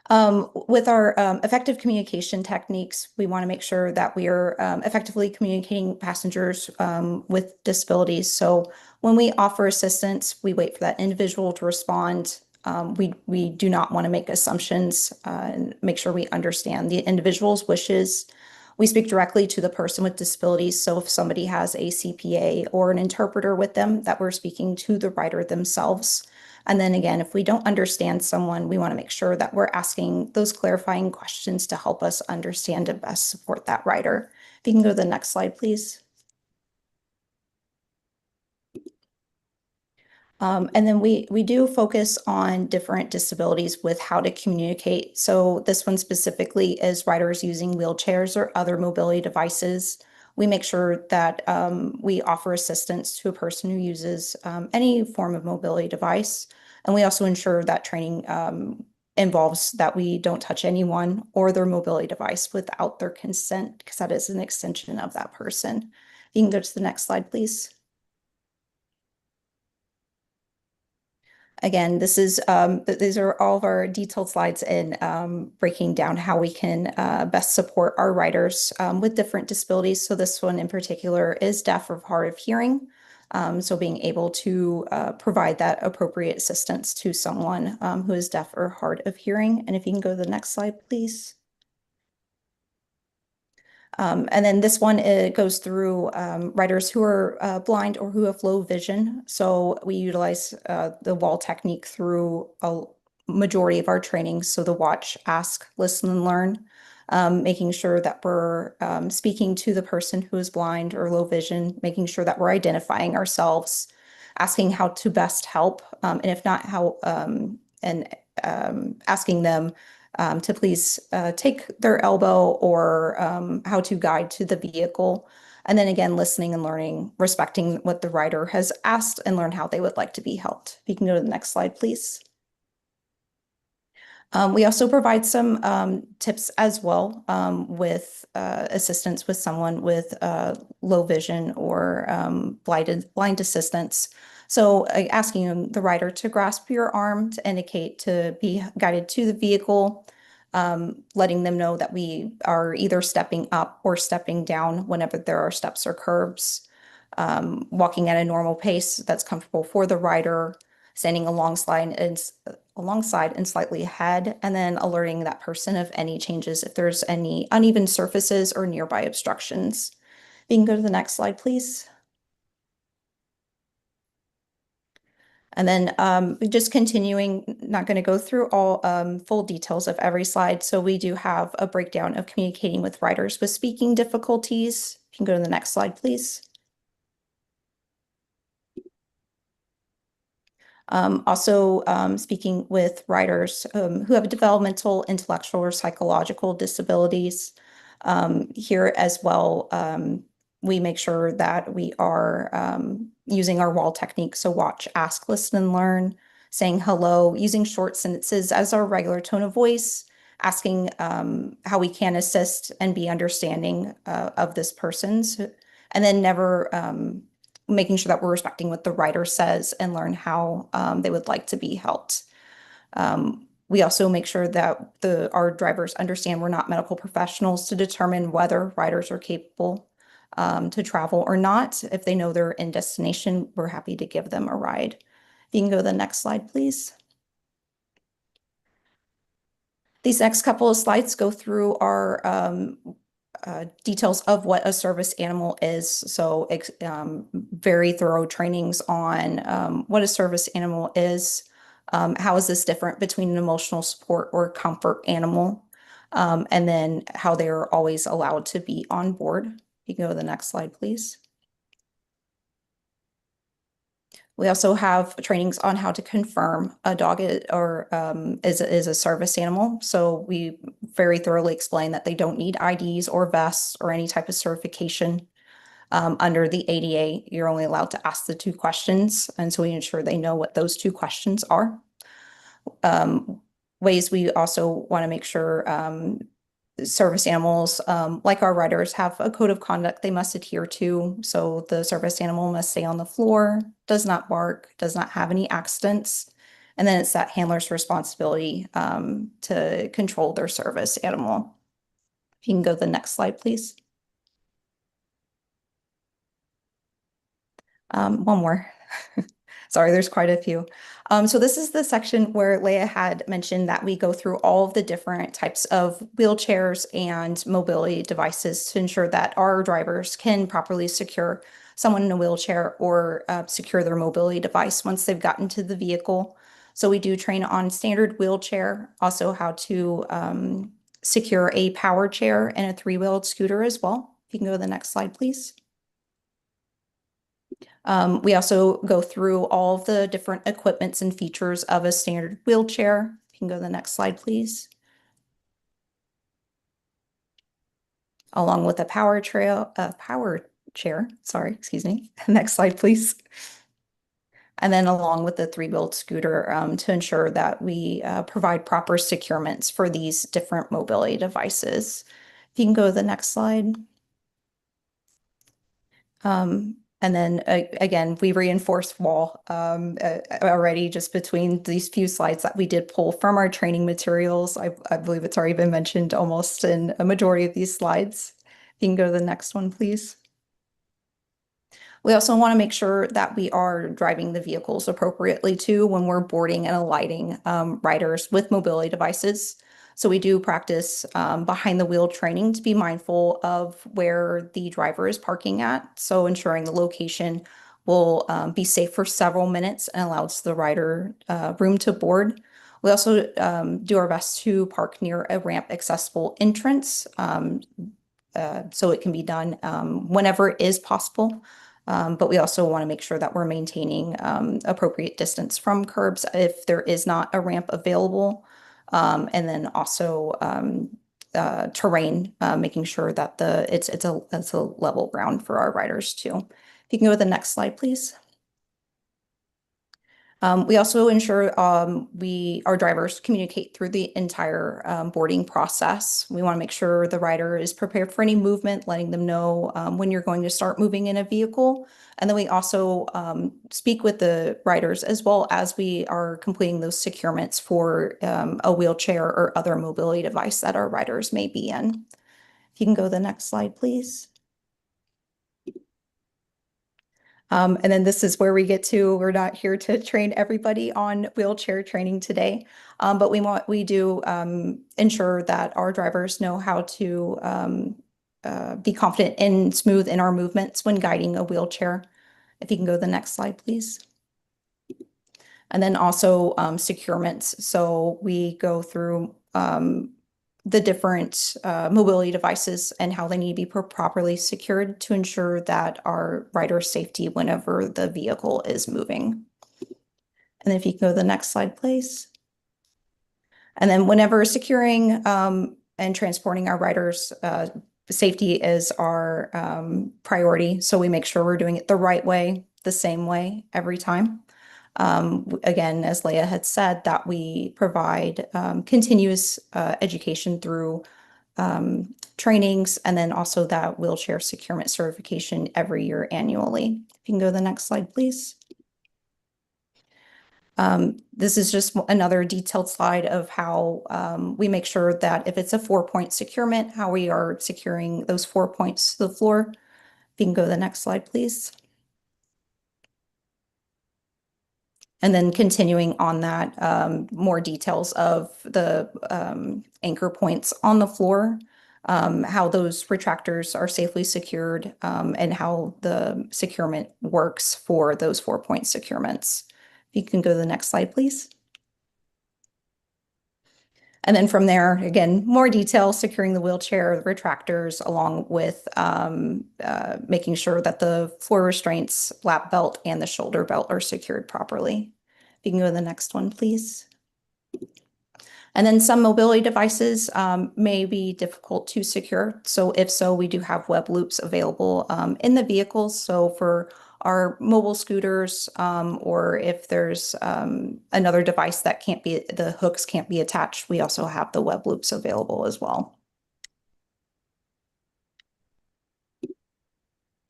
S38: With our effective communication techniques, we want to make sure that we are effectively communicating passengers with disabilities. So when we offer assistance, we wait for that individual to respond. We do not want to make assumptions and make sure we understand the individual's wishes. We speak directly to the person with disabilities. So if somebody has a CPA or an interpreter with them, that we're speaking to the rider themselves. And then again, if we don't understand someone, we want to make sure that we're asking those clarifying questions to help us understand and best support that rider. If you can go to the next slide, please. And then we do focus on different disabilities with how to communicate. So this one specifically is riders using wheelchairs or other mobility devices. We make sure that we offer assistance to a person who uses any form of mobility device. And we also ensure that training involves that we don't touch anyone or their mobility device without their consent, because that is an extension of that person. You can go to the next slide, please. Again, this is these are all of our detailed slides in breaking down how we can best support our riders with different disabilities. So this one in particular is deaf or hard of hearing. So being able to provide that appropriate assistance to someone who is deaf or hard of hearing. And if you can go to the next slide, please. And then this one, it goes through riders who are blind or who have low vision. So we utilize the wall technique through a majority of our trainings. So the watch, ask, listen, and learn, making sure that we're speaking to the person who is blind or low vision, making sure that we're identifying ourselves, asking how to best help, and if not how, and asking them to please take their elbow or how to guide to the vehicle. And then again, listening and learning, respecting what the rider has asked and learn how they would like to be helped. If you can go to the next slide, please. We also provide some tips as well with assistance with someone with low vision or blind assistance. So asking the rider to grasp your arm to indicate to be guided to the vehicle, letting them know that we are either stepping up or stepping down whenever there are steps or curbs, walking at a normal pace that's comfortable for the rider, standing alongside and slightly ahead, and then alerting that person of any changes if there's any uneven surfaces or nearby obstructions. You can go to the next slide, please. And then just continuing, not going to go through all full details of every slide. So we do have a breakdown of communicating with riders with speaking difficulties. You can go to the next slide, please. Also speaking with riders who have developmental, intellectual, or psychological disabilities. Here as well, we make sure that we are using our wall technique. So watch, ask, listen, and learn, saying hello, using short sentences as our regular tone of voice, asking how we can assist and be understanding of this person's, and then never making sure that we're respecting what the rider says and learn how they would like to be helped. We also make sure that our drivers understand we're not medical professionals to determine whether riders are capable to travel or not. If they know they're in destination, we're happy to give them a ride. You can go to the next slide, please. These next couple of slides go through our details of what a service animal is. So very thorough trainings on what a service animal is, how is this different between an emotional support or comfort animal, and then how they're always allowed to be on board. You can go to the next slide, please. We also have trainings on how to confirm a dog is a service animal. So we very thoroughly explain that they don't need IDs or vests or any type of certification. Under the ADA, you're only allowed to ask the 2 questions. And so we ensure they know what those 2 questions are. Ways we also want to make sure service animals, like our riders, have a code of conduct they must adhere to. So the service animal must stay on the floor, does not bark, does not have any accidents. And then it's that handler's responsibility to control their service animal. If you can go to the next slide, please. One more. Sorry, there's quite a few. So this is the section where Leah had mentioned that we go through all of the different types of wheelchairs and mobility devices to ensure that our drivers can properly secure someone in a wheelchair or secure their mobility device once they've gotten to the vehicle. So we do train on standard wheelchair, also how to secure a power chair and a 3-wheeled scooter as well. If you can go to the next slide, please. We also go through all of the different equipments and features of a standard wheelchair. You can go to the next slide, please. Along with a power chair, sorry, excuse me. Next slide, please. And then along with the 3-wheeled scooter to ensure that we provide proper securements for these different mobility devices. If you can go to the next slide. And then again, we reinforce wall already just between these few slides that we did pull from our training materials. I believe it's already been mentioned almost in a majority of these slides. If you can go to the next one, please. We also want to make sure that we are driving the vehicles appropriately too when we're boarding and alighting riders with mobility devices. So we do practice behind the wheel training to be mindful of where the driver is parking at. So ensuring the location will be safe for several minutes and allows the rider room to board. We also do our best to park near a ramp accessible entrance. So it can be done whenever it is possible. But we also want to make sure that we're maintaining appropriate distance from curbs if there is not a ramp available. And then also terrain, making sure that it's a level ground for our riders too. If you can go to the next slide, please. We also ensure our drivers communicate through the entire boarding process. We want to make sure the rider is prepared for any movement, letting them know when you're going to start moving in a vehicle. And then we also speak with the riders as well as we are completing those securements for a wheelchair or other mobility device that our riders may be in. If you can go to the next slide, please. And then this is where we get to, we're not here to train everybody on wheelchair training today, but we do ensure that our drivers know how to be confident and smooth in our movements when guiding a wheelchair. If you can go to the next slide, please. And then also securements. So we go through the different mobility devices and how they need to be properly secured to ensure that our rider's safety whenever the vehicle is moving. And if you can go to the next slide, please. And then whenever securing and transporting our riders, safety is our priority. So we make sure we're doing it the right way, the same way every time. Again, as Leah had said, that we provide continuous education through trainings, and then also that wheelchair securement certification every year annually. If you can go to the next slide, please. This is just another detailed slide of how we make sure that if it's a 4-point securement, how we are securing those 4 points to the floor. If you can go to the next slide, please. And then continuing on that, more details of the anchor points on the floor, how those retractors are safely secured, and how the securement works for those 4-point securements. If you can go to the next slide, please. And then from there, again, more detail, securing the wheelchair, the retractors, along with making sure that the floor restraints, lap belt, and the shoulder belt are secured properly. If you can go to the next one, please. And then some mobility devices may be difficult to secure. So if so, we do have web loops available in the vehicles. So for our mobile scooters, or if there's another device that the hooks can't be attached, we also have the web loops available as well.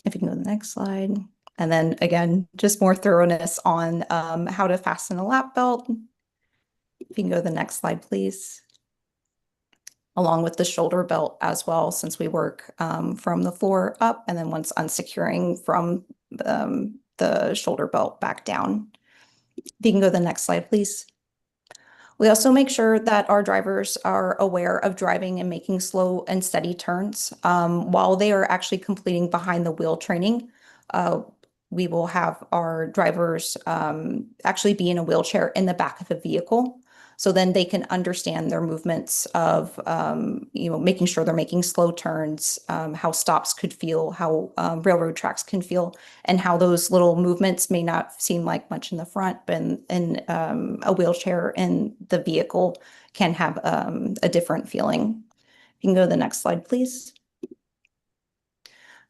S38: If you can go to the next slide. And then again, just more thoroughness on how to fasten a lap belt. If you can go to the next slide, please. Along with the shoulder belt as well, since we work from the floor up and then once unsecuring from the shoulder belt back down. If you can go to the next slide, please. We also make sure that our drivers are aware of driving and making slow and steady turns. While they are actually completing behind the wheel training, we will have our drivers actually be in a wheelchair in the back of a vehicle. So then they can understand their movements of, making sure they're making slow turns, how stops could feel, how railroad tracks can feel, and how those little movements may not seem like much in the front, but in a wheelchair in the vehicle can have a different feeling. You can go to the next slide, please.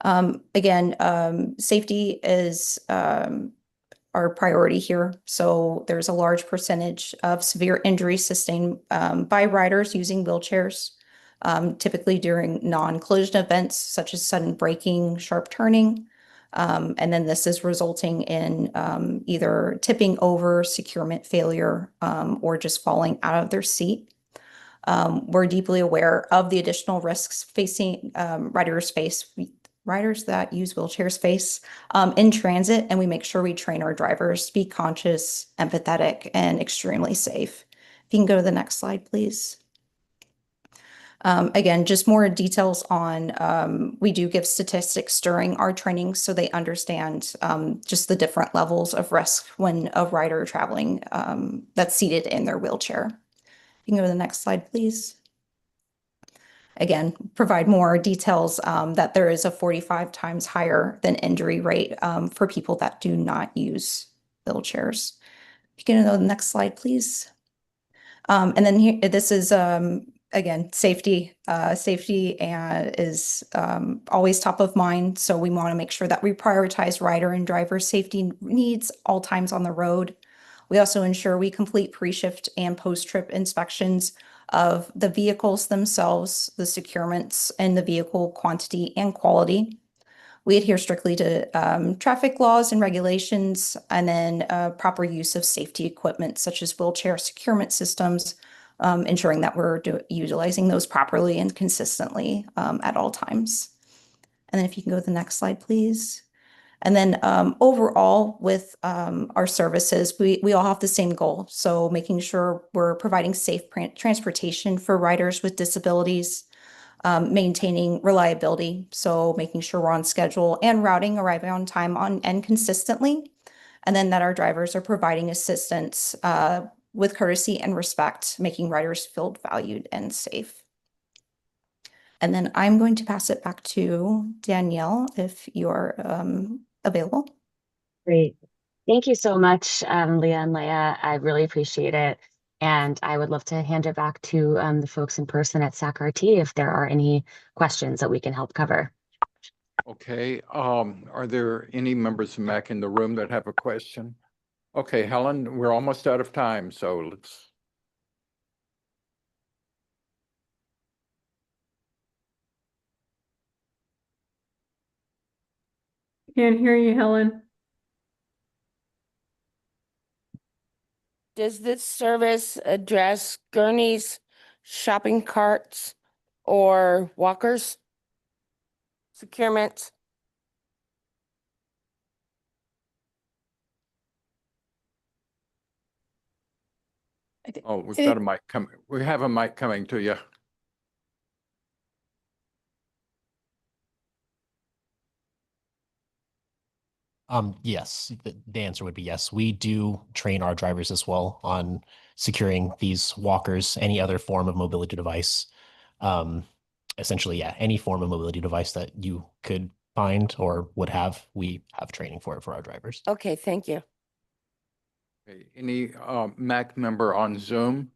S38: Again, safety is our priority here. So there's a large percentage of severe injuries sustained by riders using wheelchairs, typically during non-collision events such as sudden braking, sharp turning. And then this is resulting in either tipping over, securement failure, or just falling out of their seat. We're deeply aware of the additional risks facing riders that use wheelchairs face in transit, and we make sure we train our drivers to be conscious, empathetic, and extremely safe. If you can go to the next slide, please. Again, just more details on, we do give statistics during our training so they understand just the different levels of risk when a rider traveling that's seated in their wheelchair. You can go to the next slide, please. Again, provide more details that there is a 45 times higher than injury rate for people that do not use wheelchairs. You can go to the next slide, please. And then here, this is again, safety and is always top of mind. So we want to make sure that we prioritize rider and driver safety needs all times on the road. We also ensure we complete pre-shift and post-trip inspections of the vehicles themselves, the securements, and the vehicle quantity and quality. We adhere strictly to traffic laws and regulations, and then proper use of safety equipment such as wheelchair securement systems, ensuring that we're utilizing those properly and consistently at all times. And then if you can go to the next slide, please. And then overall with our services, we all have the same goal. So making sure we're providing safe transportation for riders with disabilities, maintaining reliability. So making sure we're on schedule and routing, arriving on time and consistently. And then that our drivers are providing assistance with courtesy and respect, making riders feel valued and safe. And then I'm going to pass it back to Danielle if you're available.
S37: Great. Thank you so much, Leah and Leia. I really appreciate it. And I would love to hand it back to the folks in person at SAC-RT if there are any questions that we can help cover.
S2: Okay, are there any members of MAC in the room that have a question? Okay, Helen, we're almost out of time, so let's.
S1: Can't hear you, Helen.
S6: Does this service address gurneys, shopping carts, or walkers? Securements?
S2: Oh, we've got a mic coming. We have a mic coming to you.
S12: Yes, the answer would be yes. We do train our drivers as well on securing these walkers, any other form of mobility device. Essentially, yeah, any form of mobility device that you could find or would have, we have training for it for our drivers.
S6: Okay, thank you.
S2: Okay, any MAC member on Zoom?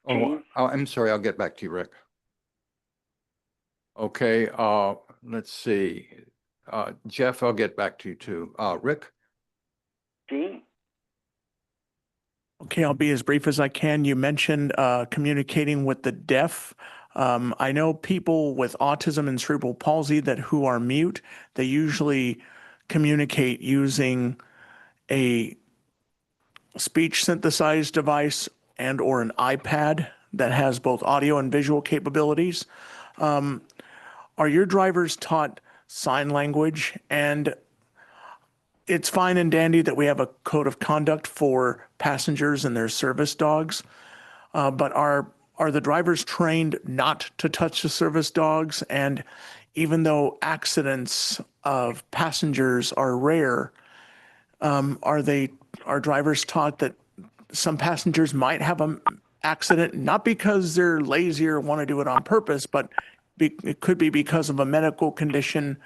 S2: Oh, I'm sorry, I'll get back to you, Rick. Okay, let's see. Jeff, I'll get back to you too. Rick?
S11: Gene?
S5: Okay, I'll be as brief as I can. You mentioned communicating with the deaf. I know people with autism and cerebral palsy who are mute, they usually communicate using a speech synthesized device and or an iPad that has both audio and visual capabilities. Are your drivers taught sign language? And it's fine and dandy that we have a code of conduct for passengers and their service dogs, but are the drivers trained not to touch the service dogs? And even though accidents of passengers are rare, are drivers taught that some passengers might have an accident, not because they're lazy or want to do it on purpose, but it could be because of a medical condition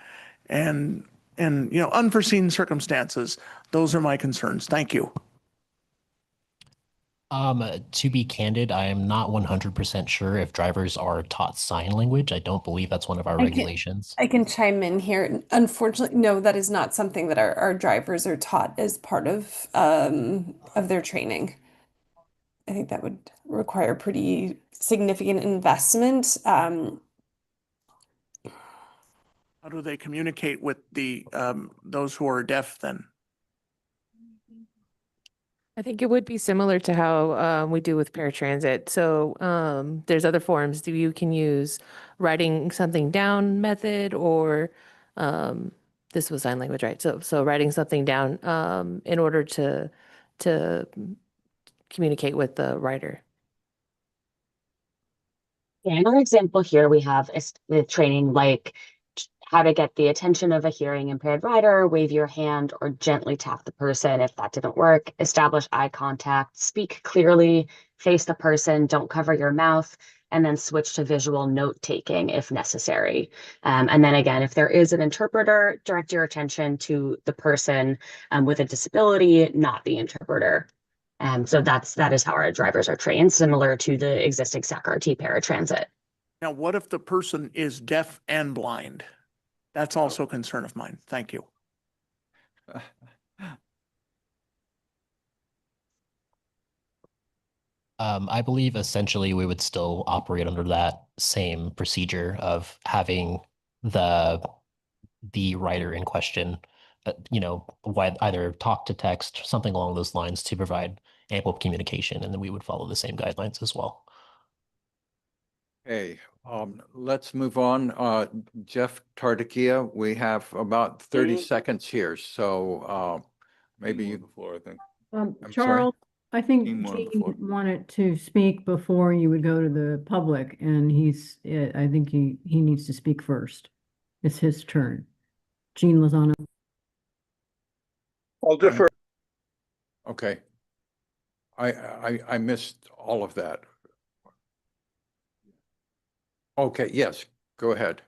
S5: and unforeseen circumstances? Those are my concerns. Thank you.
S12: To be candid, I am not 100% sure if drivers are taught sign language. I don't believe that's one of our regulations.
S39: I can chime in here. Unfortunately, no, that is not something that our drivers are taught as part of their training. I think that would require pretty significant investment.
S5: How do they communicate with the those who are deaf then?
S10: I think it would be similar to how we do with paratransit. So there's other forms that you can use, writing something down method, or this was sign language, right? So writing something down in order to communicate with the writer.
S37: Yeah, another example here we have is the training like how to get the attention of a hearing impaired rider, wave your hand or gently tap the person if that didn't work, establish eye contact, speak clearly, face the person, don't cover your mouth, and then switch to visual note taking if necessary. And then again, if there is an interpreter, direct your attention to the person with a disability, not the interpreter. So that is how our drivers are trained, similar to the existing SAC-RT paratransit.
S5: Now, what if the person is deaf and blind? That's also a concern of mine. Thank you.
S12: I believe essentially we would still operate under that same procedure of having the writer in question, either talk to text, something along those lines to provide ample communication, and then we would follow the same guidelines as well.
S2: Okay, let's move on. Jeff Tardakia, we have about 30 seconds here, so maybe you.
S3: The floor, I think.
S2: I'm
S1: Charles, I think
S3: Team one on the
S1: Gene
S3: floor.
S1: wanted to speak before you would go to the public, and I think he needs to speak first. It's his turn. Gene Lozano.
S33: I'll defer.
S2: Okay. I missed all of that. Okay, yes, go ahead.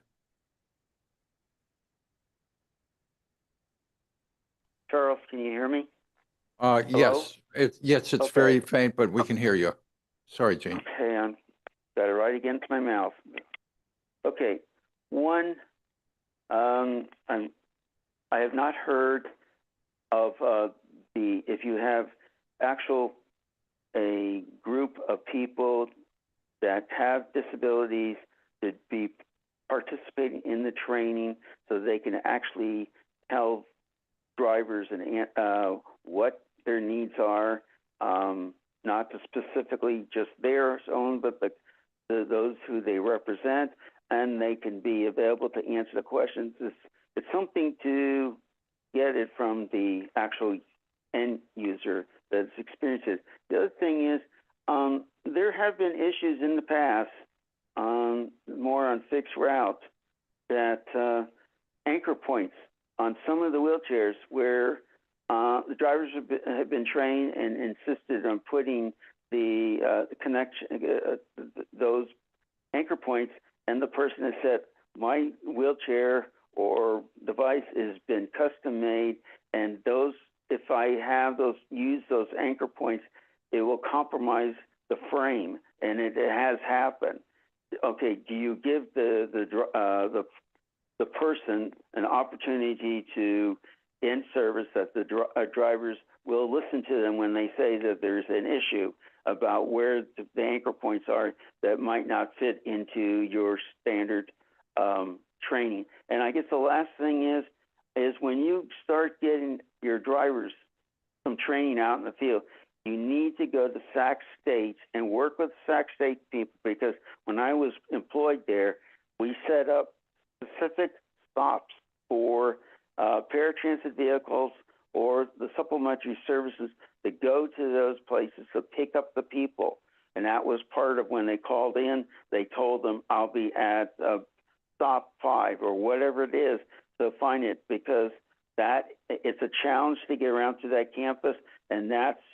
S11: Charles, can you hear me?
S2: Yes, it's
S11: Okay.
S2: very faint, but we can hear you. Sorry, Gene.
S11: Okay, I'm got it right against my mouth. Okay, one, I have not heard of if you have a group of people that have disabilities to be participating in the training so they can actually tell drivers and what their needs are, not to specifically just their own, but those who they represent, and they can be available to answer the questions. It's something to get it from the actual end user that's experienced it. The other thing is, there have been issues in the past, more on fixed routes, that anchor points on some of the wheelchairs where the drivers have been trained and insisted on putting the connection, those anchor points, and the person has said, my wheelchair or device has been custom made, and if I have use those anchor points, it will compromise the frame, and it has happened. Okay, do you give the person an opportunity to, in service, that the drivers will listen to them when they say that there's an issue about where the anchor points are that might not fit into your standard training? And I guess the last thing is when you start getting your drivers some training out in the field, you need to go to Sac State and work with Sac State people, because when I was employed there, we set up specific stops for paratransit vehicles or the supplementary services to go to those places to pick up the people. And that was part of when they called in, they told them, I'll be at stop 5 or whatever it is to find it, because it's a challenge to get around to that campus, and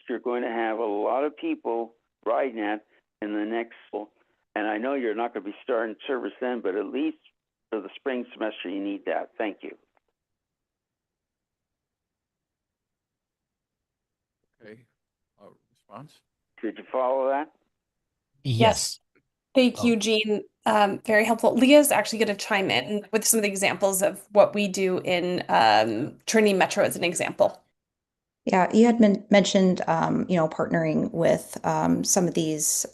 S11: you're going to have a lot of people riding that in the next, and I know you're not going to be starting service then, but at least for the spring semester, you need that. Thank you.
S2: Okay, response?
S11: Did you follow that?
S12: Yes.
S39: Thank you, Jean. Very helpful. Leah's actually going to chime in with some of the examples of what we do in Trinity Metro as an example.
S38: Yeah, you had mentioned, partnering with some of these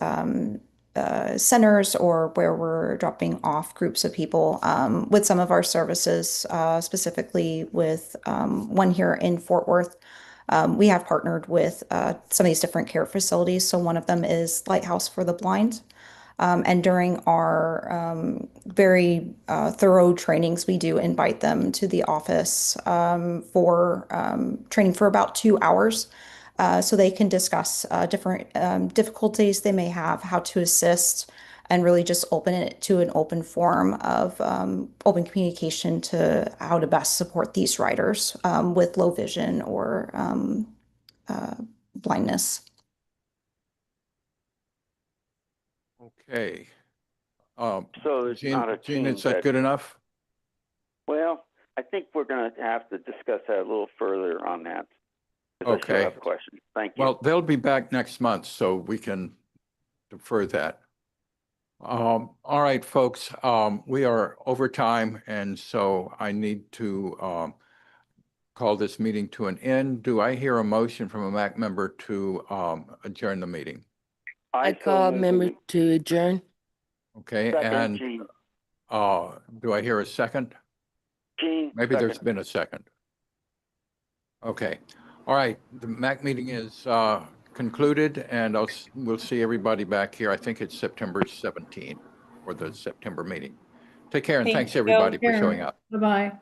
S38: centers, or where we're dropping off groups of people with some of our services, specifically with one here in Fort Worth. We have partnered with some of these different care facilities. So one of them is Lighthouse for the Blind. And during our very thorough trainings, we do invite them to the office for training for about 2 hours, so they can discuss different difficulties they may have, how to assist, and really just open it to an open forum of open communication to how to best support these riders with low vision or blindness.
S2: Okay.
S11: So there's
S2: Gene,
S11: not a team
S2: is that good enough?
S11: Well, I think we're going to have to discuss that a little further on that. because I still
S2: Okay.
S11: have questions. Thank you.
S2: Well, they'll be back next month, so we can defer that. All right, folks, we are over time, and so I need to call this meeting to an end. Do I hear a motion from a MAC member to adjourn the meeting?
S6: I call member to adjourn.
S2: Okay,
S11: Second,
S2: and
S11: Gene.
S2: do I hear a second?
S11: Gene.
S2: Maybe there's
S11: second.
S2: been a second. Okay, all right, the MAC meeting is concluded, and we'll see everybody back here. I think it's September 17th for the September meeting. Take care, and thanks everybody for showing up.
S1: Bye-bye.